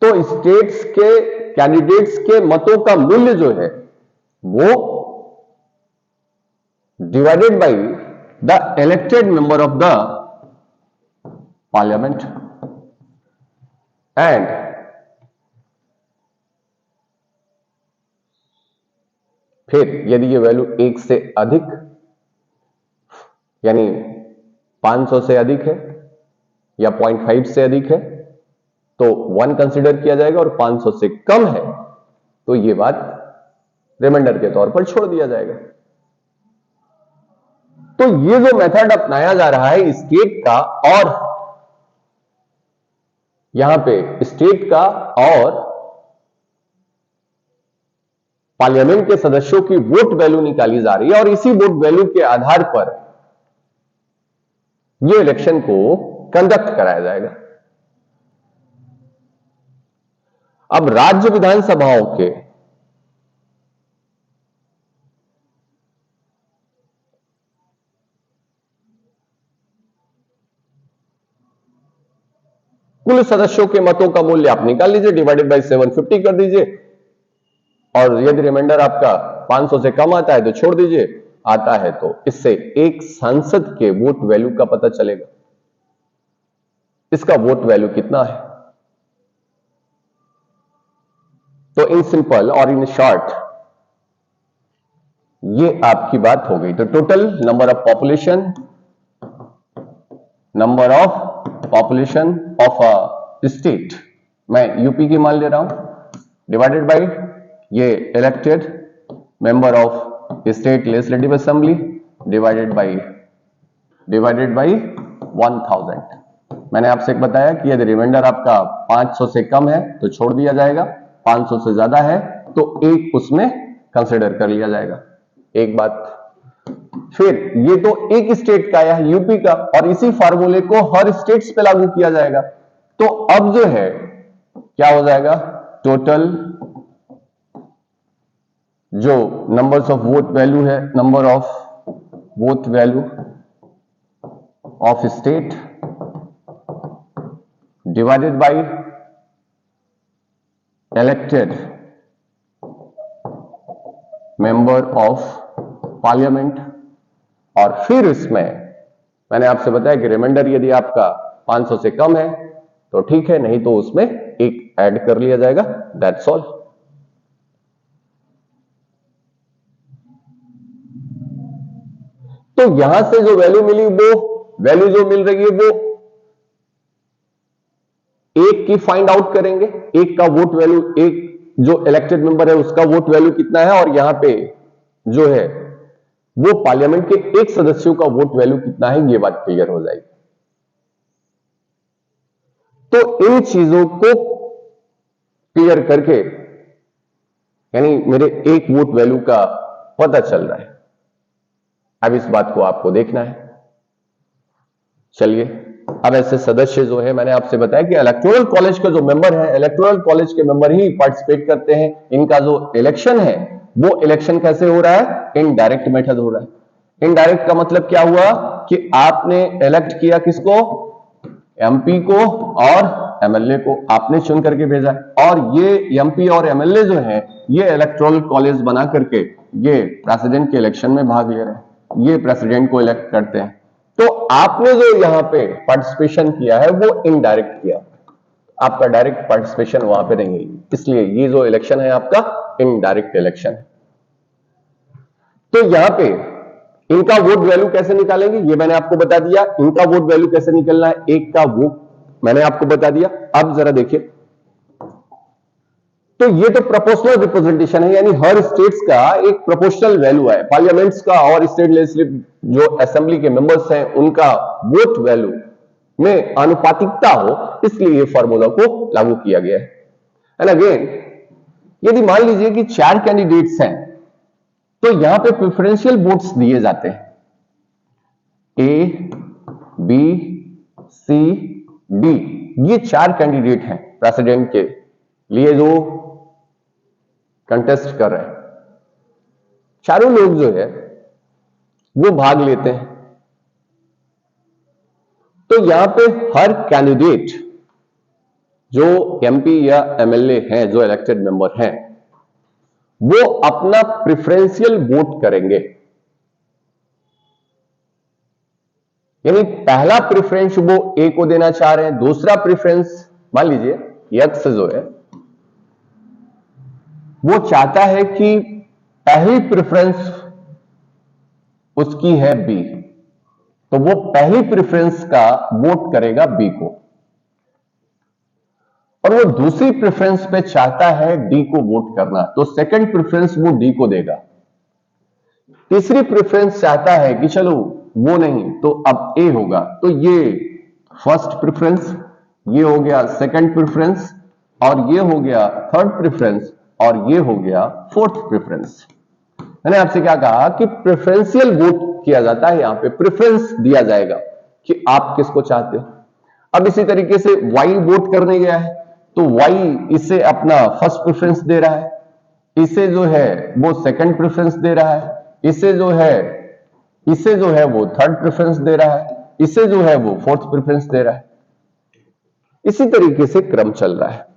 तो स्टेट्स के कैंडिडेट्स के मतों का मूल्य जो है वो divided by the elected member of the parliament, and फिर यदि ये वैल्यू 1 से अधिक यानी 500 से अधिक है या 0.5 से अधिक है तो 1 कंसीडर किया जाएगा, और 500 से कम है तो ये बात रिमाइंडर के तौर पर छोड़ दिया जाएगा। तो ये जो मेथड अपनाया जा रहा है स्टेट का, और यहां पे स्टेट का और पार्लियामेंट के सदस्यों की वोट वैल्यू निकाली जा रही है, और इसी वोट वैल्यू के आधार पर यह इलेक्शन को कंडक्ट कराया जाएगा। अब राज्य विधानसभाओं के कुल सदस्यों के मतों का मूल्य आप निकाल लीजिए, डिवाइडेड बाय 750 कर दीजिए, और यदि रिमाइंडर आपका 500 से कम आता है तो छोड़ दीजिए, आता है तो इससे एक सांसद के वोट वैल्यू का पता चलेगा, इसका वोट वैल्यू कितना है। तो इन सिंपल और इन शॉर्ट ये आपकी बात हो गई। तो total number of population of a state, मैं यूपी की मान ले रहा हूं, डिवाइडेड बाय ये elected member of state legislative assembly divided by 1000। मैंने आपसे बताया कि यदि रिमाइंडर आपका 500 से कम है तो छोड़ दिया जाएगा, 500 से ज्यादा है तो एक उसमें कंसिडर कर लिया जाएगा। एक बात। फिर ये तो एक स्टेट का है यूपी का, और इसी फार्मूले को हर स्टेट्स पे लागू किया जाएगा। तो अब जो है क्या हो जाएगा, टोटल जो नंबर्स ऑफ वोट वैल्यू है, number of vote value of state divided bye elected member of parliament. और फिर इसमें मैंने आपसे बताया कि रिमाइंडर यदि आपका 500 से कम है तो ठीक है, नहीं तो उसमें एक ऐड कर लिया जाएगा, दैट्स ऑल। तो यहां से जो वैल्यू मिली, वो वैल्यू जो मिल रही है वो एक की फाइंड आउट करेंगे। एक का वोट वैल्यू, एक जो इलेक्टेड मेंबर है उसका वोट वैल्यू कितना है, और यहां पे जो है वो पार्लियामेंट के एक सदस्यों का वोट वैल्यू कितना है, ये बात क्लियर हो जाएगी। तो इन चीजों को क्लियर करके यानी मेरे एक वोट वैल्यू का पता चल रहा है। अब इस बात को आपको देखना है। चलिए, अब ऐसे सदस्य जो है, मैंने आपसे बताया कि इलेक्टोरल कॉलेज का जो मेंबर है, इलेक्टोरल कॉलेज के मेंबर ही पार्टिसिपेट करते हैं। इनका जो इलेक्शन है वो इलेक्शन कैसे हो रहा है, इनडायरेक्ट मेथड हो रहा है। इनडायरेक्ट का मतलब क्या हुआ कि आपने इलेक्ट किया किसको, एमपी को और एमएलए को आपने चुन करके भेजा, और ये एमपी और एमएलए जो है ये इलेक्टोरल कॉलेज बना करके ये प्रेसिडेंट के इलेक्शन में भाग ले रहे हैं, ये प्रेसिडेंट को इलेक्ट करते हैं। तो आपने जो यहां पे पार्टिसिपेशन किया है वो इनडायरेक्ट किया, आपका डायरेक्ट पार्टिसिपेशन वहां पे नहीं है, इसलिए ये जो इलेक्शन है आपका इनडायरेक्ट इलेक्शन है। तो यहां पे इनका वोट वैल्यू कैसे निकालेंगे ये मैंने आपको बता दिया। इनका वोट वैल्यू कैसे निकलना है, एक का वोट मैंने आपको बता दिया। अब जरा देखिए, तो ये तो प्रोपोर्शनल रिप्रेजेंटेशन है, यानी हर स्टेट्स का एक प्रोपोर्शनल वैल्यू है। पार्लियामेंट्स का और स्टेट लेजिस्लेटिव जो असेंबली के मेंबर्स हैं उनका वोट वैल्यू में अनुपातिकता हो, इसलिए ये फॉर्मूला को लागू किया गया है। एंड अगेन, यदि मान लीजिए कि 4 कैंडिडेट्स हैं तो यहां पे प्रेफरेंशियल वोट्स दिए जाते हैं, ए, बी, सी, डी, ये 4 कैंडिडेट हैं प्रेसिडेंट के लिए जो कंटेस्ट कर रहे हैं। चारों लोग जो है वो भाग लेते हैं। तो यहां पे हर कैंडिडेट जो एमपी या एमएलए हैं, जो इलेक्टेड मेंबर हैं, वो अपना प्रेफरेंशियल वोट करेंगे। यानी पहला प्रेफरेंस वो ए को देना चाह रहे हैं, दूसरा प्रेफरेंस मान लीजिए यक्स जो है वो चाहता है कि पहली प्रेफरेंस उसकी है बी, तो वो पहली प्रेफरेंस का वोट करेगा बी को, और वो दूसरी प्रेफरेंस पे चाहता है डी को वोट करना, तो सेकंड प्रेफरेंस वो डी को देगा। तीसरी प्रेफरेंस चाहता है कि चलो वो नहीं तो अब ए होगा, तो ये फर्स्ट प्रेफरेंस, ये हो गया सेकंड प्रेफरेंस, और ये हो गया थर्ड प्रेफरेंस, और ये हो गया फोर्थ प्रेफरेंस। मैंने आपसे क्या कहा कि प्रेफरेंशियल वोट किया जाता है, यहां पे प्रेफरेंस दिया जाएगा कि आप किसको चाहते हो। अब इसी तरीके से वाई वोट करने गया है, तो वाई इसे अपना फर्स्ट प्रेफरेंस दे रहा है, इसे जो है वो सेकंड प्रेफरेंस दे रहा है, इसे जो है वो थर्ड प्रेफरेंस दे रहा है, इसे जो है वो फोर्थ प्रेफरेंस दे रहा है। इसी तरीके से क्रम चल रहा है।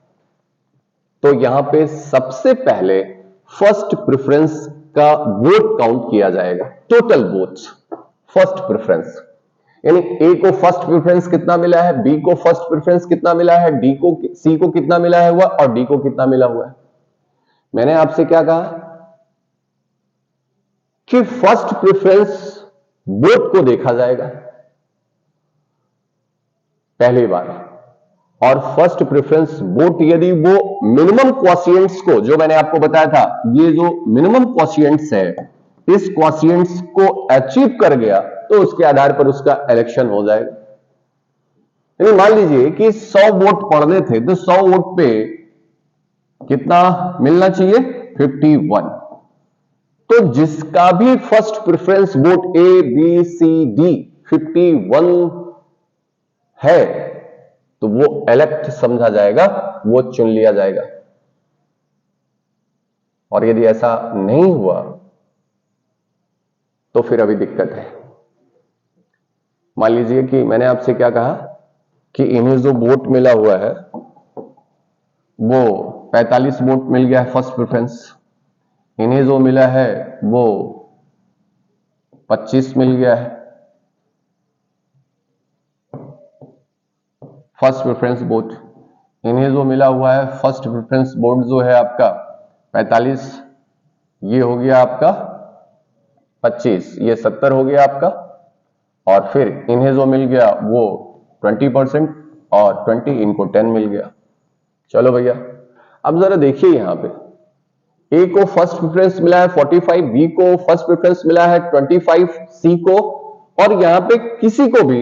तो यहां पे सबसे पहले फर्स्ट प्रेफरेंस का वोट काउंट किया जाएगा, टोटल वोट्स फर्स्ट प्रेफरेंस, यानी ए को फर्स्ट प्रेफरेंस कितना मिला है, बी को फर्स्ट प्रेफरेंस कितना मिला है, डी को, सी को कितना मिला है हुआ, और डी को कितना मिला हुआ है। मैंने आपसे क्या कहा कि फर्स्ट प्रेफरेंस वोट को देखा जाएगा पहली बार, और फर्स्ट प्रेफरेंस वोट यदि वो मिनिमम क्वोशिएंट्स को, जो मैंने आपको बताया था, ये जो मिनिमम क्वोशिएंट्स है, इस क्वोशिएंट्स को अचीव कर गया तो उसके आधार पर उसका इलेक्शन हो जाएगा। यानी मान लीजिए कि 100 वोट पड़ने थे तो 100 वोट पे कितना मिलना चाहिए? 51। तो जिसका भी first preference vote A B C D 51 है तो वो इलेक्ट समझा जाएगा, वो चुन लिया जाएगा। और यदि ऐसा नहीं हुआ तो फिर अभी दिक्कत है। मान लीजिए कि मैंने आपसे क्या कहा कि इन्हें जो वोट मिला हुआ है वो 45 वोट मिल गया है फर्स्ट प्रेफरेंस, इन्हें जो मिला है वो 25 मिल गया है फर्स्ट प्रेफरेंस वोट, इन्हें जो मिला हुआ है फर्स्ट प्रेफरेंस वोट जो है आपका 45, ये हो गया आपका 25, ये 70 हो गया आपका, और फिर इन्हें जो मिल गया वो 20% और 20 इनको 10 मिल गया। चलो भैया अब जरा देखिए यहां पे ए को फर्स्ट प्रेफरेंस मिला है 45, बी को फर्स्ट प्रेफरेंस मिला है 25, सी को, और यहां पे किसी को भी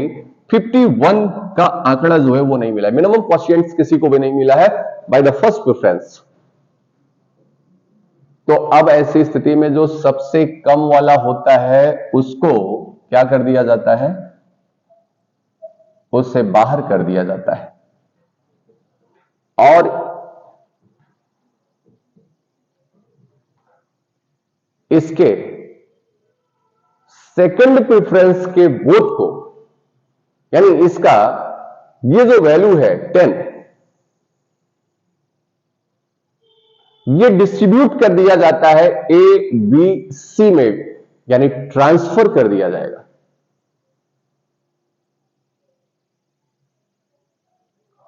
51 का आंकड़ा जो है वो नहीं मिला है, मिनिमम क्वोशिएंट्स किसी को भी नहीं मिला है बाय द फर्स्ट प्रेफरेंस। तो अब ऐसी स्थिति में जो सबसे कम वाला होता है उसको क्या कर दिया जाता है? उससे बाहर कर दिया जाता है, और इसके सेकंड प्रेफरेंस के वोट को, यानी इसका ये जो वैल्यू है 10, ये डिस्ट्रीब्यूट कर दिया जाता है ए बी सी में, यानी ट्रांसफर कर दिया जाएगा।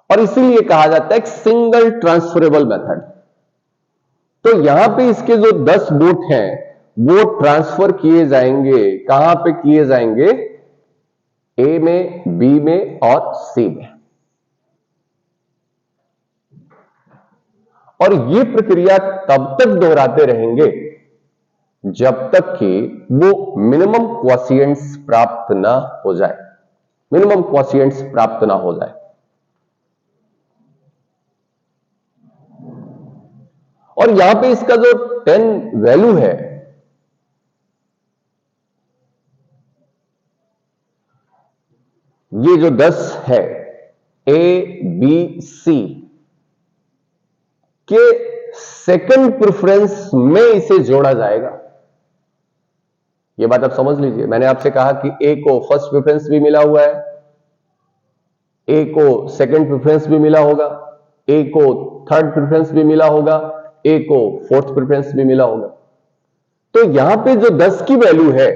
और इसीलिए कहा जाता है एक सिंगल ट्रांसफरेबल मेथड। तो यहां पे इसके जो 10 वोट हैं वो ट्रांसफर किए जाएंगे, कहां पे किए जाएंगे? ए में, बी में और सी में। और ये प्रक्रिया तब तक दोहराते रहेंगे जब तक कि वो मिनिमम क्वोशिएंट्स प्राप्त ना हो जाए, मिनिमम क्वोशिएंट्स प्राप्त ना हो जाए। और यहां पे इसका जो 10 वैल्यू है, ये जो 10 है ए बी सी के सेकंड प्रेफरेंस में इसे जोड़ा जाएगा। यह बात आप समझ लीजिए, मैंने आपसे कहा कि ए को फर्स्ट प्रेफरेंस भी मिला हुआ है, ए को सेकंड प्रेफरेंस भी मिला होगा, ए को थर्ड प्रेफरेंस भी मिला होगा, ए को फोर्थ प्रेफरेंस भी मिला होगा। तो यहां पे जो 10 की वैल्यू है,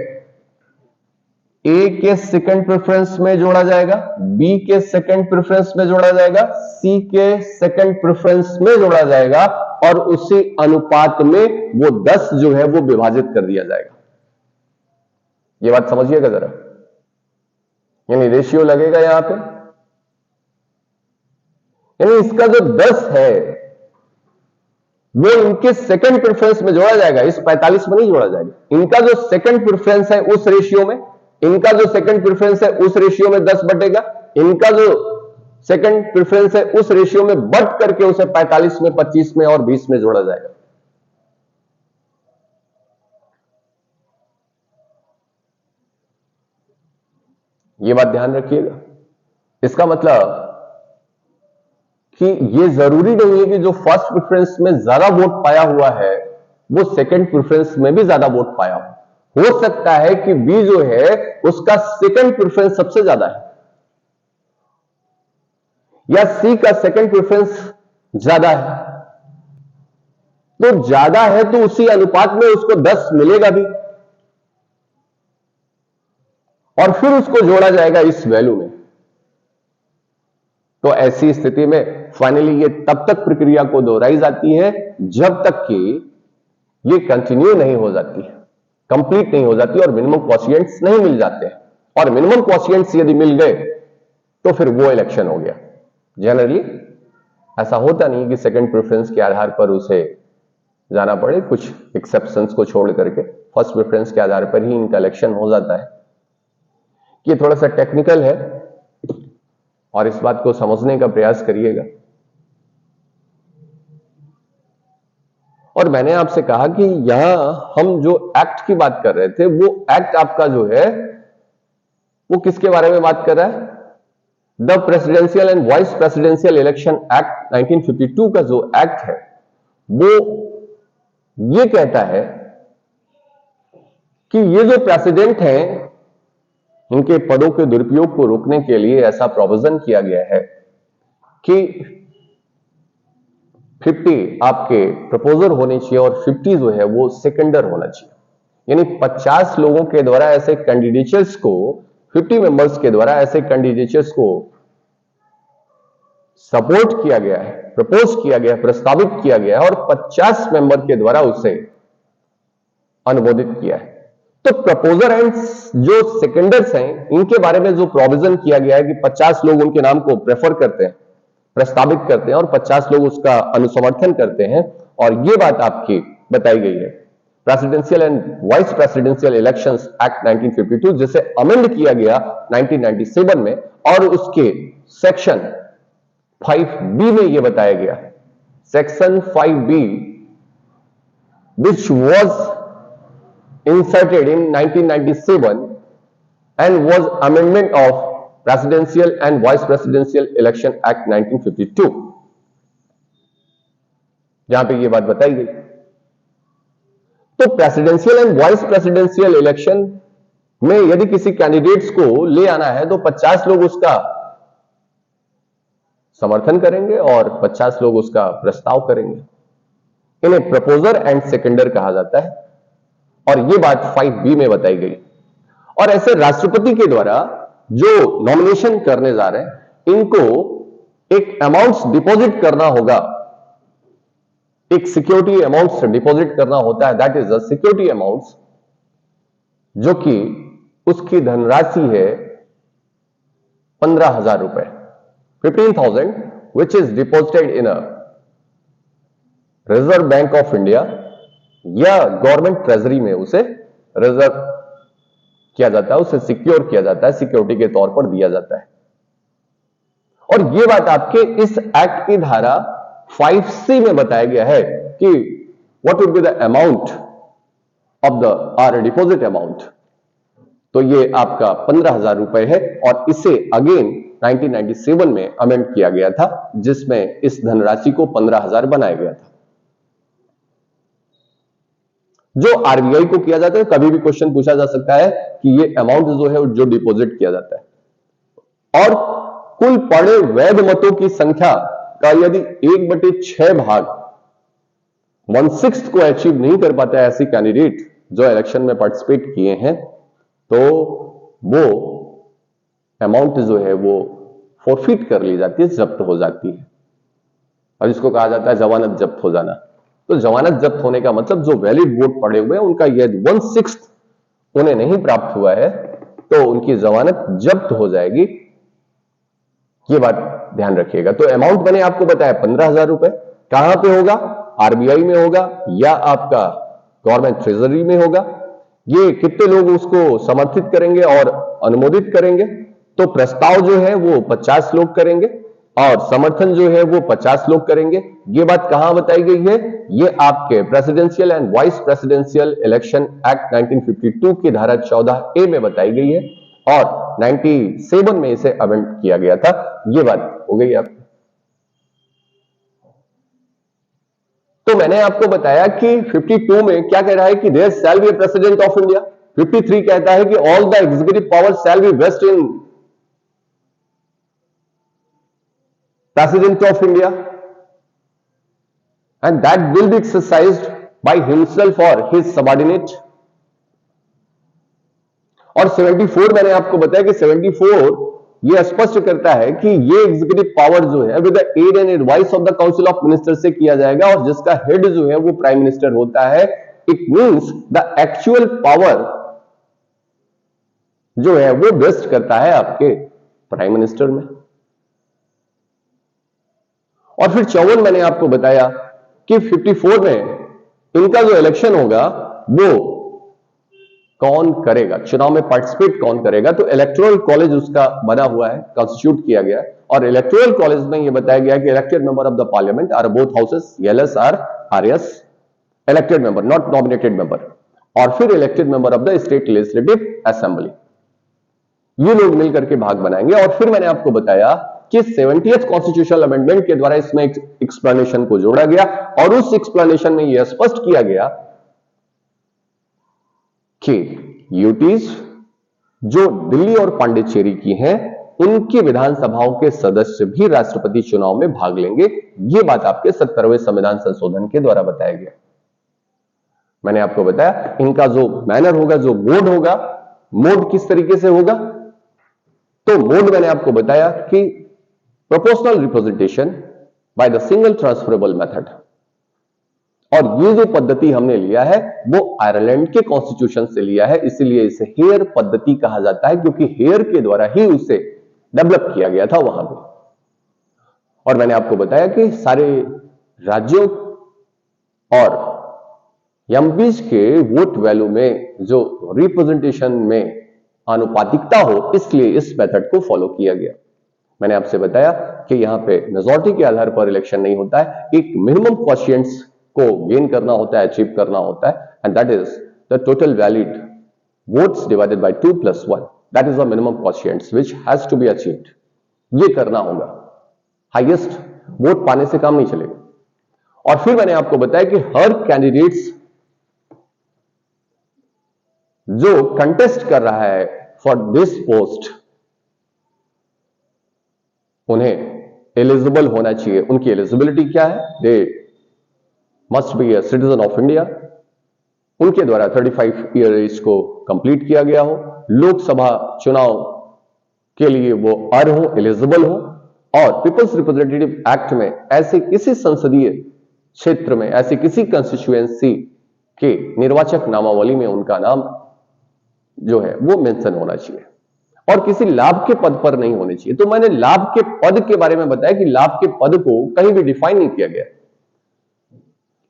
ए के सेकंड प्रेफरेंस में जोड़ा जाएगा, बी के सेकंड प्रेफरेंस में जोड़ा जाएगा, सी के सेकंड प्रेफरेंस में जोड़ा जाएगा, और उसी अनुपात में वो 10 जो है वो विभाजित कर दिया जाएगा। ये बात समझिएगा जरा, यानी रेशियो लगेगा यहां पे, यानी इसका जो 10 है वो इनके सेकंड प्रेफरेंस में जोड़ा जाएगा, इस 45 में नहीं जोड़ा जाएगा। इनका जो सेकंड प्रेफरेंस है उस रेशियो में, इनका जो सेकंड प्रेफरेंस है उस रेशियो में 10 बटेगा, इनका जो सेकंड प्रेफरेंस है उस रेशियो में बट करके उसे 45 में, 25 में और 20 में जोड़ा जाएगा। यह बात ध्यान रखिएगा। इसका मतलब कि यह जरूरी नहीं है कि जो फर्स्ट प्रेफरेंस में ज्यादा वोट पाया हुआ है वो सेकंड प्रेफरेंस में भी ज्यादा वोट पाया हो सकता है कि बी जो है उसका सेकंड प्रेफरेंस सबसे ज्यादा है, या सी का सेकंड प्रेफरेंस ज्यादा है। तो ज्यादा है तो उसी अनुपात में उसको 10 मिलेगा भी, और फिर उसको जोड़ा जाएगा इस वैल्यू में। तो ऐसी स्थिति में फाइनली ये तब तक प्रक्रिया को दोहराई जाती है जब तक कि ये कंटिन्यू नहीं हो जाती है। कंप्लीट नहीं हो जाती और मिनिमम क्वोशिएंट्स नहीं मिल जाते हैं, और मिनिमम क्वोशिएंट्स यदि मिल गए तो फिर वो इलेक्शन हो गया। जनरली ऐसा होता नहीं कि सेकंड प्रेफरेंस के आधार पर उसे जाना पड़े, कुछ एक्सेप्शंस को छोड़ करके फर्स्ट प्रेफरेंस के आधार पर ही इनका इलेक्शन हो जाता है। ये थोड़ा सा टेक्निकल है और इस बात को समझने का प्रयास करिएगा। और मैंने आपसे कहा कि यहां हम जो एक्ट की बात कर रहे थे, वो एक्ट आपका जो है वो किसके बारे में बात कर रहा है? The presidential and vice presidential election act 1952 का जो एक्ट है वो ये कहता है कि ये जो प्रेसिडेंट हैं इनके पदों के दुरुपयोग को रोकने के लिए ऐसा प्रोविजन किया गया है कि 50 आपके प्रपोजर होने चाहिए और 50 जो है वो सेकेंडर होना चाहिए। यानी 50 लोगों के द्वारा ऐसे कैंडिडेचर्स को, 50 मेंबर्स के द्वारा ऐसे कैंडिडेचर्स को सपोर्ट किया गया है, प्रपोज किया गया है, प्रस्तावित किया गया है और 50 मेंबर के द्वारा उसे अनुमोदित किया है। तो प्रपोजर एंड जो सेकेंडर्स हैं इनके बारे में जो प्रोविजन किया गया है कि 50 लोग उनके नाम को प्रेफर करते हैं, प्रस्तावित करते हैं और 50 लोग उसका अनुसमर्थन करते हैं, और ये बात आपकी बताई गई है presidential and vice presidential elections act 1952, जिसे अमेंड किया गया 1997 में, और उसके सेक्शन 5B में यह बताया गया, section 5B which was inserted in 1997 and was amendment of Presidential and Vice Presidential Election Act 1952, जहां पे यह बात बताई गई। तो presidential and vice presidential election में यदि किसी कैंडिडेट्स को ले आना है तो 50 लोग उसका समर्थन करेंगे और 50 लोग उसका प्रस्ताव करेंगे। इन्हें प्रपोजर एंड सेकेंडर कहा जाता है और यह बात 5B में बताई गई। और ऐसे राष्ट्रपति के द्वारा जो नॉमिनेशन करने जा रहे हैं इनको एक अमाउंट्स डिपॉजिट करना होगा, एक सिक्योरिटी अमाउंट्स डिपॉजिट करना होता है, that is a security amounts, जो कि उसकी धनराशि है 15,000 रुपए, 15,000, which is deposited in a reserve bank of India या गवर्नमेंट ट्रेजरी में उसे रिजर्व किया जाता है, उसे सिक्योर किया जाता है, सिक्योरिटी के तौर पर दिया जाता है। और यह बात आपके इस एक्ट की धारा 5C में बताया गया है कि what would be the amount of the are deposit amount. तो ये आपका 15,000 रुपए है और इसे अगेन 1997 में अमेंड किया गया था, जिसमें इस धनराशि को 15,000 बनाया गया था, जो आरबीआई को किया जाता है। कभी भी क्वेश्चन पूछा जा सकता है कि ये अमाउंट जो है जो डिपॉजिट किया जाता है। और कुल पड़े वैध मतों की संख्या का यदि 1/6 भाग 1/6 को अचीव नहीं कर पाता है ऐसी कैंडिडेट जो इलेक्शन में पार्टिसिपेट किए हैं, तो वो अमाउंट जो है वो फॉरफिट कर ली जाती है, जब्त हो जाती है, और इसको कहा जाता है जमानत जब्त हो जाना। तो जमानत जब्त होने का मतलब जो वैलिड वोट पड़े हुए हैं उनका यदि 1/6 उन्हें नहीं प्राप्त हुआ है तो उनकी जमानत जब्त हो जाएगी। ये बात ध्यान रखिएगा। तो अमाउंट मैंने आपको बताया 15,000 रुपए। कहां पे होगा? आरबीआई में होगा या आपका गवर्नमेंट ट्रेजरी में होगा। ये कितने लोग उसको समर्थित करेंगे और अनुमोदित करेंगे? तो प्रस्ताव जो है वो 50 लोग करेंगे और समर्थन जो है वो 50 लोग करेंगे। ये बात कहां बताई गई है? ये आपके presidential and vice presidential election act 1952 की धारा 14A में बताई गई है और 97 में इसे अमेंड किया गया था। ये बात हो गई आपकी। तो मैंने आपको बताया कि 52 में क्या कह रहा है कि there shall be a president of India. 53 कहता है कि all the executive power shall be vest in president of India and that will be exercised by himself और हिज सबऑर्डिनेट। और 74 मैंने आपको बताया कि 74 ये स्पष्ट करता है कि ये एग्जीक्यूटिव पावर जो है with the aid and advice of the council of minister से किया जाएगा और जिसका हेड जो है वो प्राइम मिनिस्टर होता है। It means the actual power जो है वो वेस्ट करता है आपके प्राइम मिनिस्टर में। और फिर 54 मैंने आपको बताया कि 54 में इनका जो इलेक्शन होगा वो कौन करेगा, चुनाव में पार्टिसिपेट कौन करेगा। तो इलेक्टोरल कॉलेज उसका बना हुआ है, कॉन्स्टिट्यूट किया गया है, और इलेक्टोरल कॉलेज में यह बताया गया कि elected member of the parliament are both houses, LS R S, elected member not nominated member, और फिर elected member of the state legislative assembly, ये लोग मिलकर के भाग बनाएंगे। और फिर मैंने आपको बताया कि 70th कॉन्स्टिट्यूशनल अमेंडमेंट के द्वारा इसमें एक एक्सप्लेनेशन को जोड़ा गया, और उस एक्सप्लेनेशन में यह स्पष्ट किया गया कि यूटीज जो दिल्ली और पांडिचेरी की हैं, उनकी विधानसभाओं के सदस्य भी राष्ट्रपति चुनाव में भाग लेंगे। यह बात आपके 70वें संविधान संशोधन के द्वारा बताया गया। मैंने आपको बताया इनका जो मैनर होगा, जो मोड होगा, मोड किस तरीके से होगा। तो मोड मैंने आपको बताया कि proportional representation by the single transferable method, और ये जो पद्धति हमने लिया है वो आयरलैंड के कॉन्स्टिट्यूशन से लिया है, इसलिए इसे हेयर पद्धति कहा जाता है, क्योंकि हेयर के द्वारा ही उसे डेवलप किया गया था वहां पे। और मैंने आपको बताया कि सारे राज्यों और एमपीज के वोट वैल्यू में जो रिप्रेजेंटेशन में आनुपातिकता हो, इसलिए इस मेथड को फॉलो किया गया। मैंने आपसे बताया कि यहां पे मेजॉरिटी के आधार पर इलेक्शन नहीं होता है, एक मिनिमम क्वोशिएंट्स को गेन करना होता है, अचीव करना होता है, and that is the total valid votes divided by 2 + 1, that is the minimum quotients which has to be achieved. ये करना होगा, हाईएस्ट वोट पाने से काम नहीं चलेगा। और फिर मैंने आपको बताया कि हर कैंडिडेट्स जो कंटेस्ट कर रहा है फॉर दिस पोस्ट, उन्हें एलिजिबल होना चाहिए। उनकी एलिजिबिलिटी क्या है? They must be a citizen of India, उनके द्वारा 35 ईयर एज को कंप्लीट किया गया हो, लोकसभा चुनाव के लिए वो अर्ह हो, एलिजिबल हो, और पीपल्स रिप्रेजेंटेटिव एक्ट में ऐसे किसी संसदीय क्षेत्र में, ऐसे किसी कंस्टिट्यूएंसी के निर्वाचक नामावली में उनका नाम जो है वो मेंशन होना चाहिए, और किसी लाभ के पद पर नहीं होने चाहिए। तो मैंने लाभ के पद के बारे में बताया कि लाभ के पद को कहीं भी डिफाइन नहीं किया गया।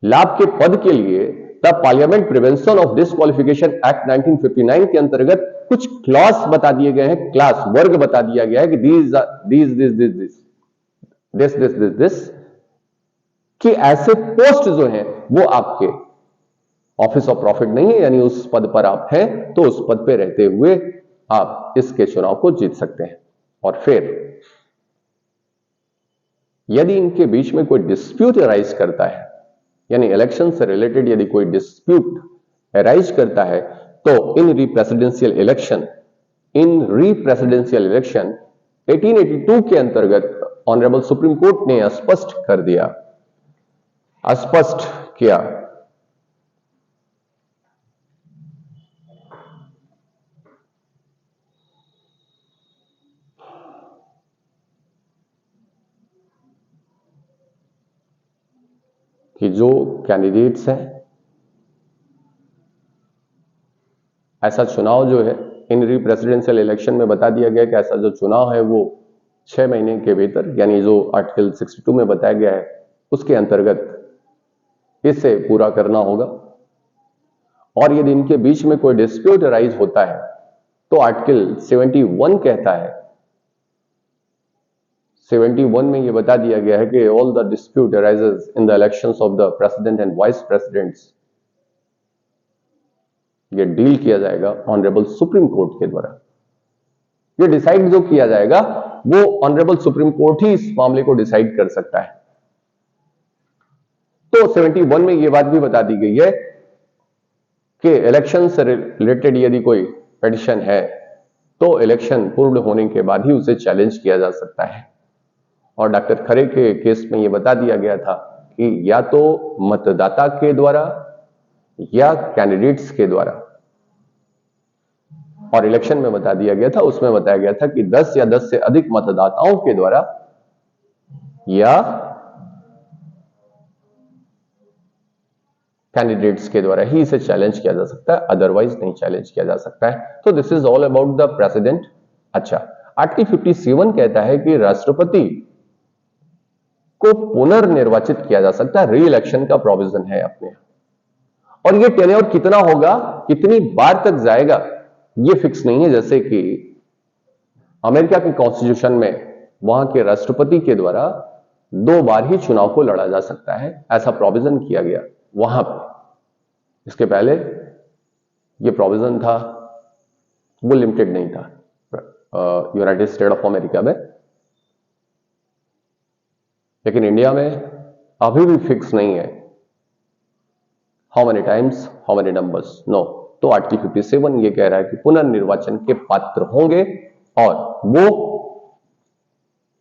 लाभ के पद के लिए the parliament prevention of disqualification act 1959 के अंतर्गत कुछ क्लास बता दिए गए हैं, क्लास वर्ग बता दिया गया है कि दिस कि ऐसे पोस्ट जो हैं वो आपके ऑफिस ऑफ प्रॉफिट नहीं है, यानी उस पद पर आप हैं तो उस पद पे रहते हुए आप इसके चुनाव को जीत सकते हैं। और फिर यदि इनके बीच में कोई डिस्प्यूट अराइज करता है, यानी इलेक्शन से रिलेटेड यदि कोई डिस्प्यूट अराइज करता है, तो इन रिप्रेसिडेंशियल इलेक्शन 1882 के अंतर्गत ऑनरेबल सुप्रीम कोर्ट ने स्पष्ट कर दिया, स्पष्ट किया कि जो कैंडिडेट्स हैं, ऐसा चुनाव जो है इन प्रेसिडेंशियल इलेक्शन में बता दिया गया कि ऐसा जो चुनाव है वो 6 महीने के भीतर, यानी जो आर्टिकल 62 में बताया गया है उसके अंतर्गत इसे पूरा करना होगा। और यदि इनके बीच में कोई डिस्प्यूट अराइज होता है तो आर्टिकल 71 कहता है, 71 में यह बता दिया गया है कि all the dispute arises in the elections of the president and vice presidents, ये डील किया जाएगा ऑनरेबल सुप्रीम कोर्ट के द्वारा। ये डिसाइड जो किया जाएगा वो ऑनरेबल सुप्रीम कोर्ट ही इस मामले को डिसाइड कर सकता है। तो 71 में यह बात भी बता दी गई है कि इलेक्शन से रिलेटेड यदि कोई पिटीशन है तो इलेक्शन पूर्ण होने के बाद ही उसे चैलेंज किया जा सकता है। और डॉक्टर खरे के केस में यह बता दिया गया था कि या तो मतदाता के द्वारा या कैंडिडेट्स के द्वारा, और इलेक्शन में बता दिया गया था, उसमें बताया गया था कि 10 या 10 से अधिक मतदाताओं के द्वारा या कैंडिडेट्स के द्वारा ही इसे चैलेंज किया जा सकता है, अदरवाइज नहीं चैलेंज किया जा सकता है। तो this is all about the president. अच्छा, आर्टिकल 57 कहता है कि राष्ट्रपति को पुनर्निर्वाचित किया जा सकता है, री इलेक्शन का प्रोविजन है अपने। और ये टेन्योर कितना होगा, कितनी बार तक जाएगा, ये फिक्स नहीं है। जैसे कि अमेरिका के कॉन्स्टिट्यूशन में वहां के राष्ट्रपति के द्वारा 2 बार ही चुनाव को लड़ा जा सकता है, ऐसा प्रोविजन किया गया वहां पर। इसके पहले ये प्रोविजन था, वो लिमिटेड नहीं था यूनाइटेड स्टेट ऑफ अमेरिका में। लेकिन इंडिया में अभी भी फिक्स नहीं है, how many times, how many numbers, no. तो आर्टिकल 57 ये कह रहा है कि पुनर्निर्वाचन के पात्र होंगे और वो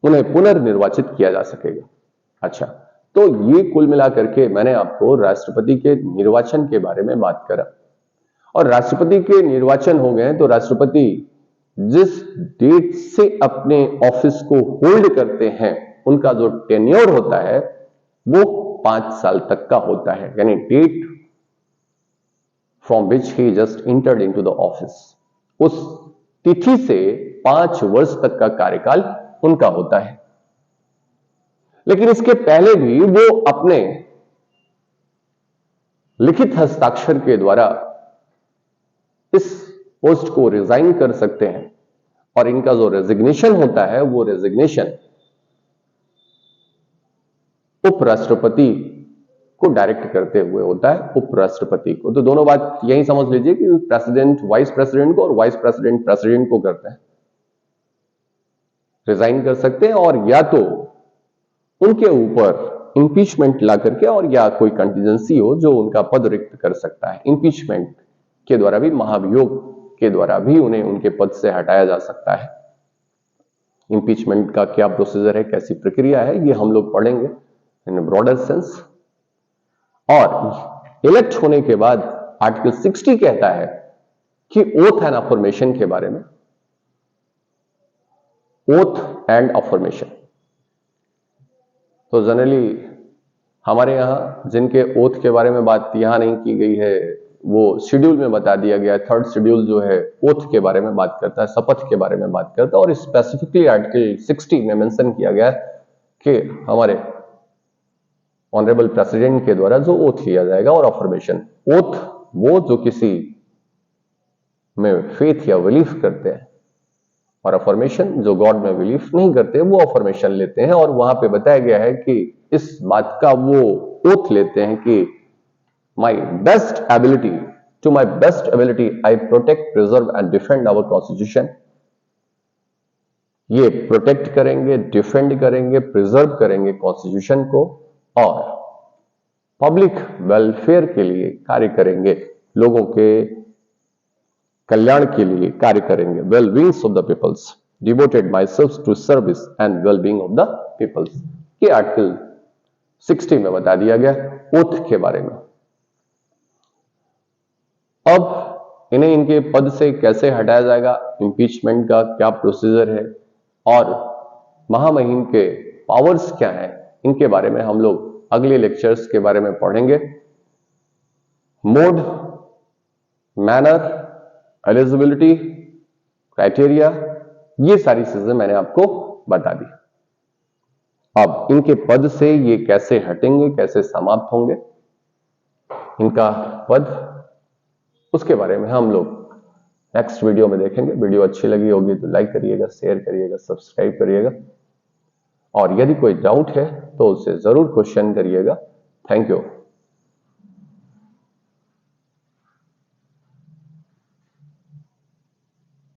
उन्हें पुनर्निर्वाचित किया जा सकेगा। अच्छा, तो ये कुल मिलाकर के मैंने आपको राष्ट्रपति के निर्वाचन के बारे में बात करा। और राष्ट्रपति के निर्वाचन हो गए तो राष्ट्रपति जिस डेट से अपने ऑफिस को होल्ड करते हैं, उनका जो टेन्योर होता है वो 5 साल तक का होता है, यानी date from which he just entered into the office, उस तिथि से 5 वर्ष तक का कार्यकाल उनका होता है। लेकिन इसके पहले भी वो अपने लिखित हस्ताक्षर के द्वारा इस पोस्ट को रिजाइन कर सकते हैं। और इनका जो रेजिग्नेशन होता है वो रेजिग्नेशन उपराष्ट्रपति को डायरेक्ट करते हुए होता है, उपराष्ट्रपति को। तो दोनों बात यही समझ लीजिए कि प्रेसिडेंट वाइस प्रेसिडेंट को और वाइस प्रेसिडेंट प्रेसिडेंट को करते हैं, रिजाइन कर सकते हैं, और या तो उनके ऊपर इंपीचमेंट ला करके, और या कोई कंटीजेंसी हो जो उनका पद रिक्त कर सकता है। इंपीचमेंट के द्वारा भी, महाभियोग के द्वारा भी उन्हें उनके पद से हटाया जा सकता है। इंपीचमेंट का क्या प्रोसीजर है, कैसी प्रक्रिया है, ये हम लोग पढ़ेंगे इन ब्रॉडर सेंस। और इलेक्ट होने के बाद आर्टिकल 60 कहता है कि ओथ एंड अफर्मेशन के बारे में, ओथ एंड अफर्मेशन। तो जनरली हमारे यहां जिनके ओथ के बारे में बात यहां नहीं की गई है, वो शेड्यूल में बता दिया गया है। 3rd शेड्यूल जो है ओथ के बारे में बात करता है, शपथ के बारे में बात करता है। और स्पेसिफिकली आर्टिकल 60 में मेंशन किया गया है कि हमारे ऑनरेबल प्रेसिडेंट के द्वारा जो ओथ लिया जाएगा। और अफर्मेशन, ओथ वो जो किसी में फेथ या बिलीफ करते हैं, और अफर्मेशन जो गॉड में बिलीफ नहीं करते, वो अफर्मेशन लेते हैं। और वहां पे बताया गया है कि इस बात का वो ओथ लेते हैं कि my best ability, to my best ability, I protect, preserve and defend our constitution। ये प्रोटेक्ट करेंगे, डिफेंड करेंगे, प्रिजर्व करेंगे कॉन्स्टिट्यूशन को, और पब्लिक वेलफेयर के लिए कार्य करेंगे, लोगों के कल्याण के लिए कार्य करेंगे। Well beings of the peoples, devoted myself to service and well being of the peoples. ये आर्टिकल 60 में बता दिया गया ओथ के बारे में। अब इन्हें इनके पद से कैसे हटाया जाएगा, इंपीचमेंट का क्या प्रोसीजर है, और महामहिम के पावर्स क्या हैं, इनके बारे में हम लोग अगले लेक्चर्स के बारे में पढ़ेंगे। मोड, मैनर, एलिजिबिलिटी, क्राइटेरिया, ये सारी चीजें मैंने आपको बता दी। अब इनके पद से ये कैसे हटेंगे, कैसे समाप्त होंगे इनका पद, उसके बारे में हम लोग नेक्स्ट वीडियो में देखेंगे। वीडियो अच्छी लगी होगी तो लाइक करिएगा, शेयर करिएगा, सब्सक्राइब करिएगा, और यदि कोई डाउट है तो उसे जरूर क्वेश्चन करिएगा। Thank you.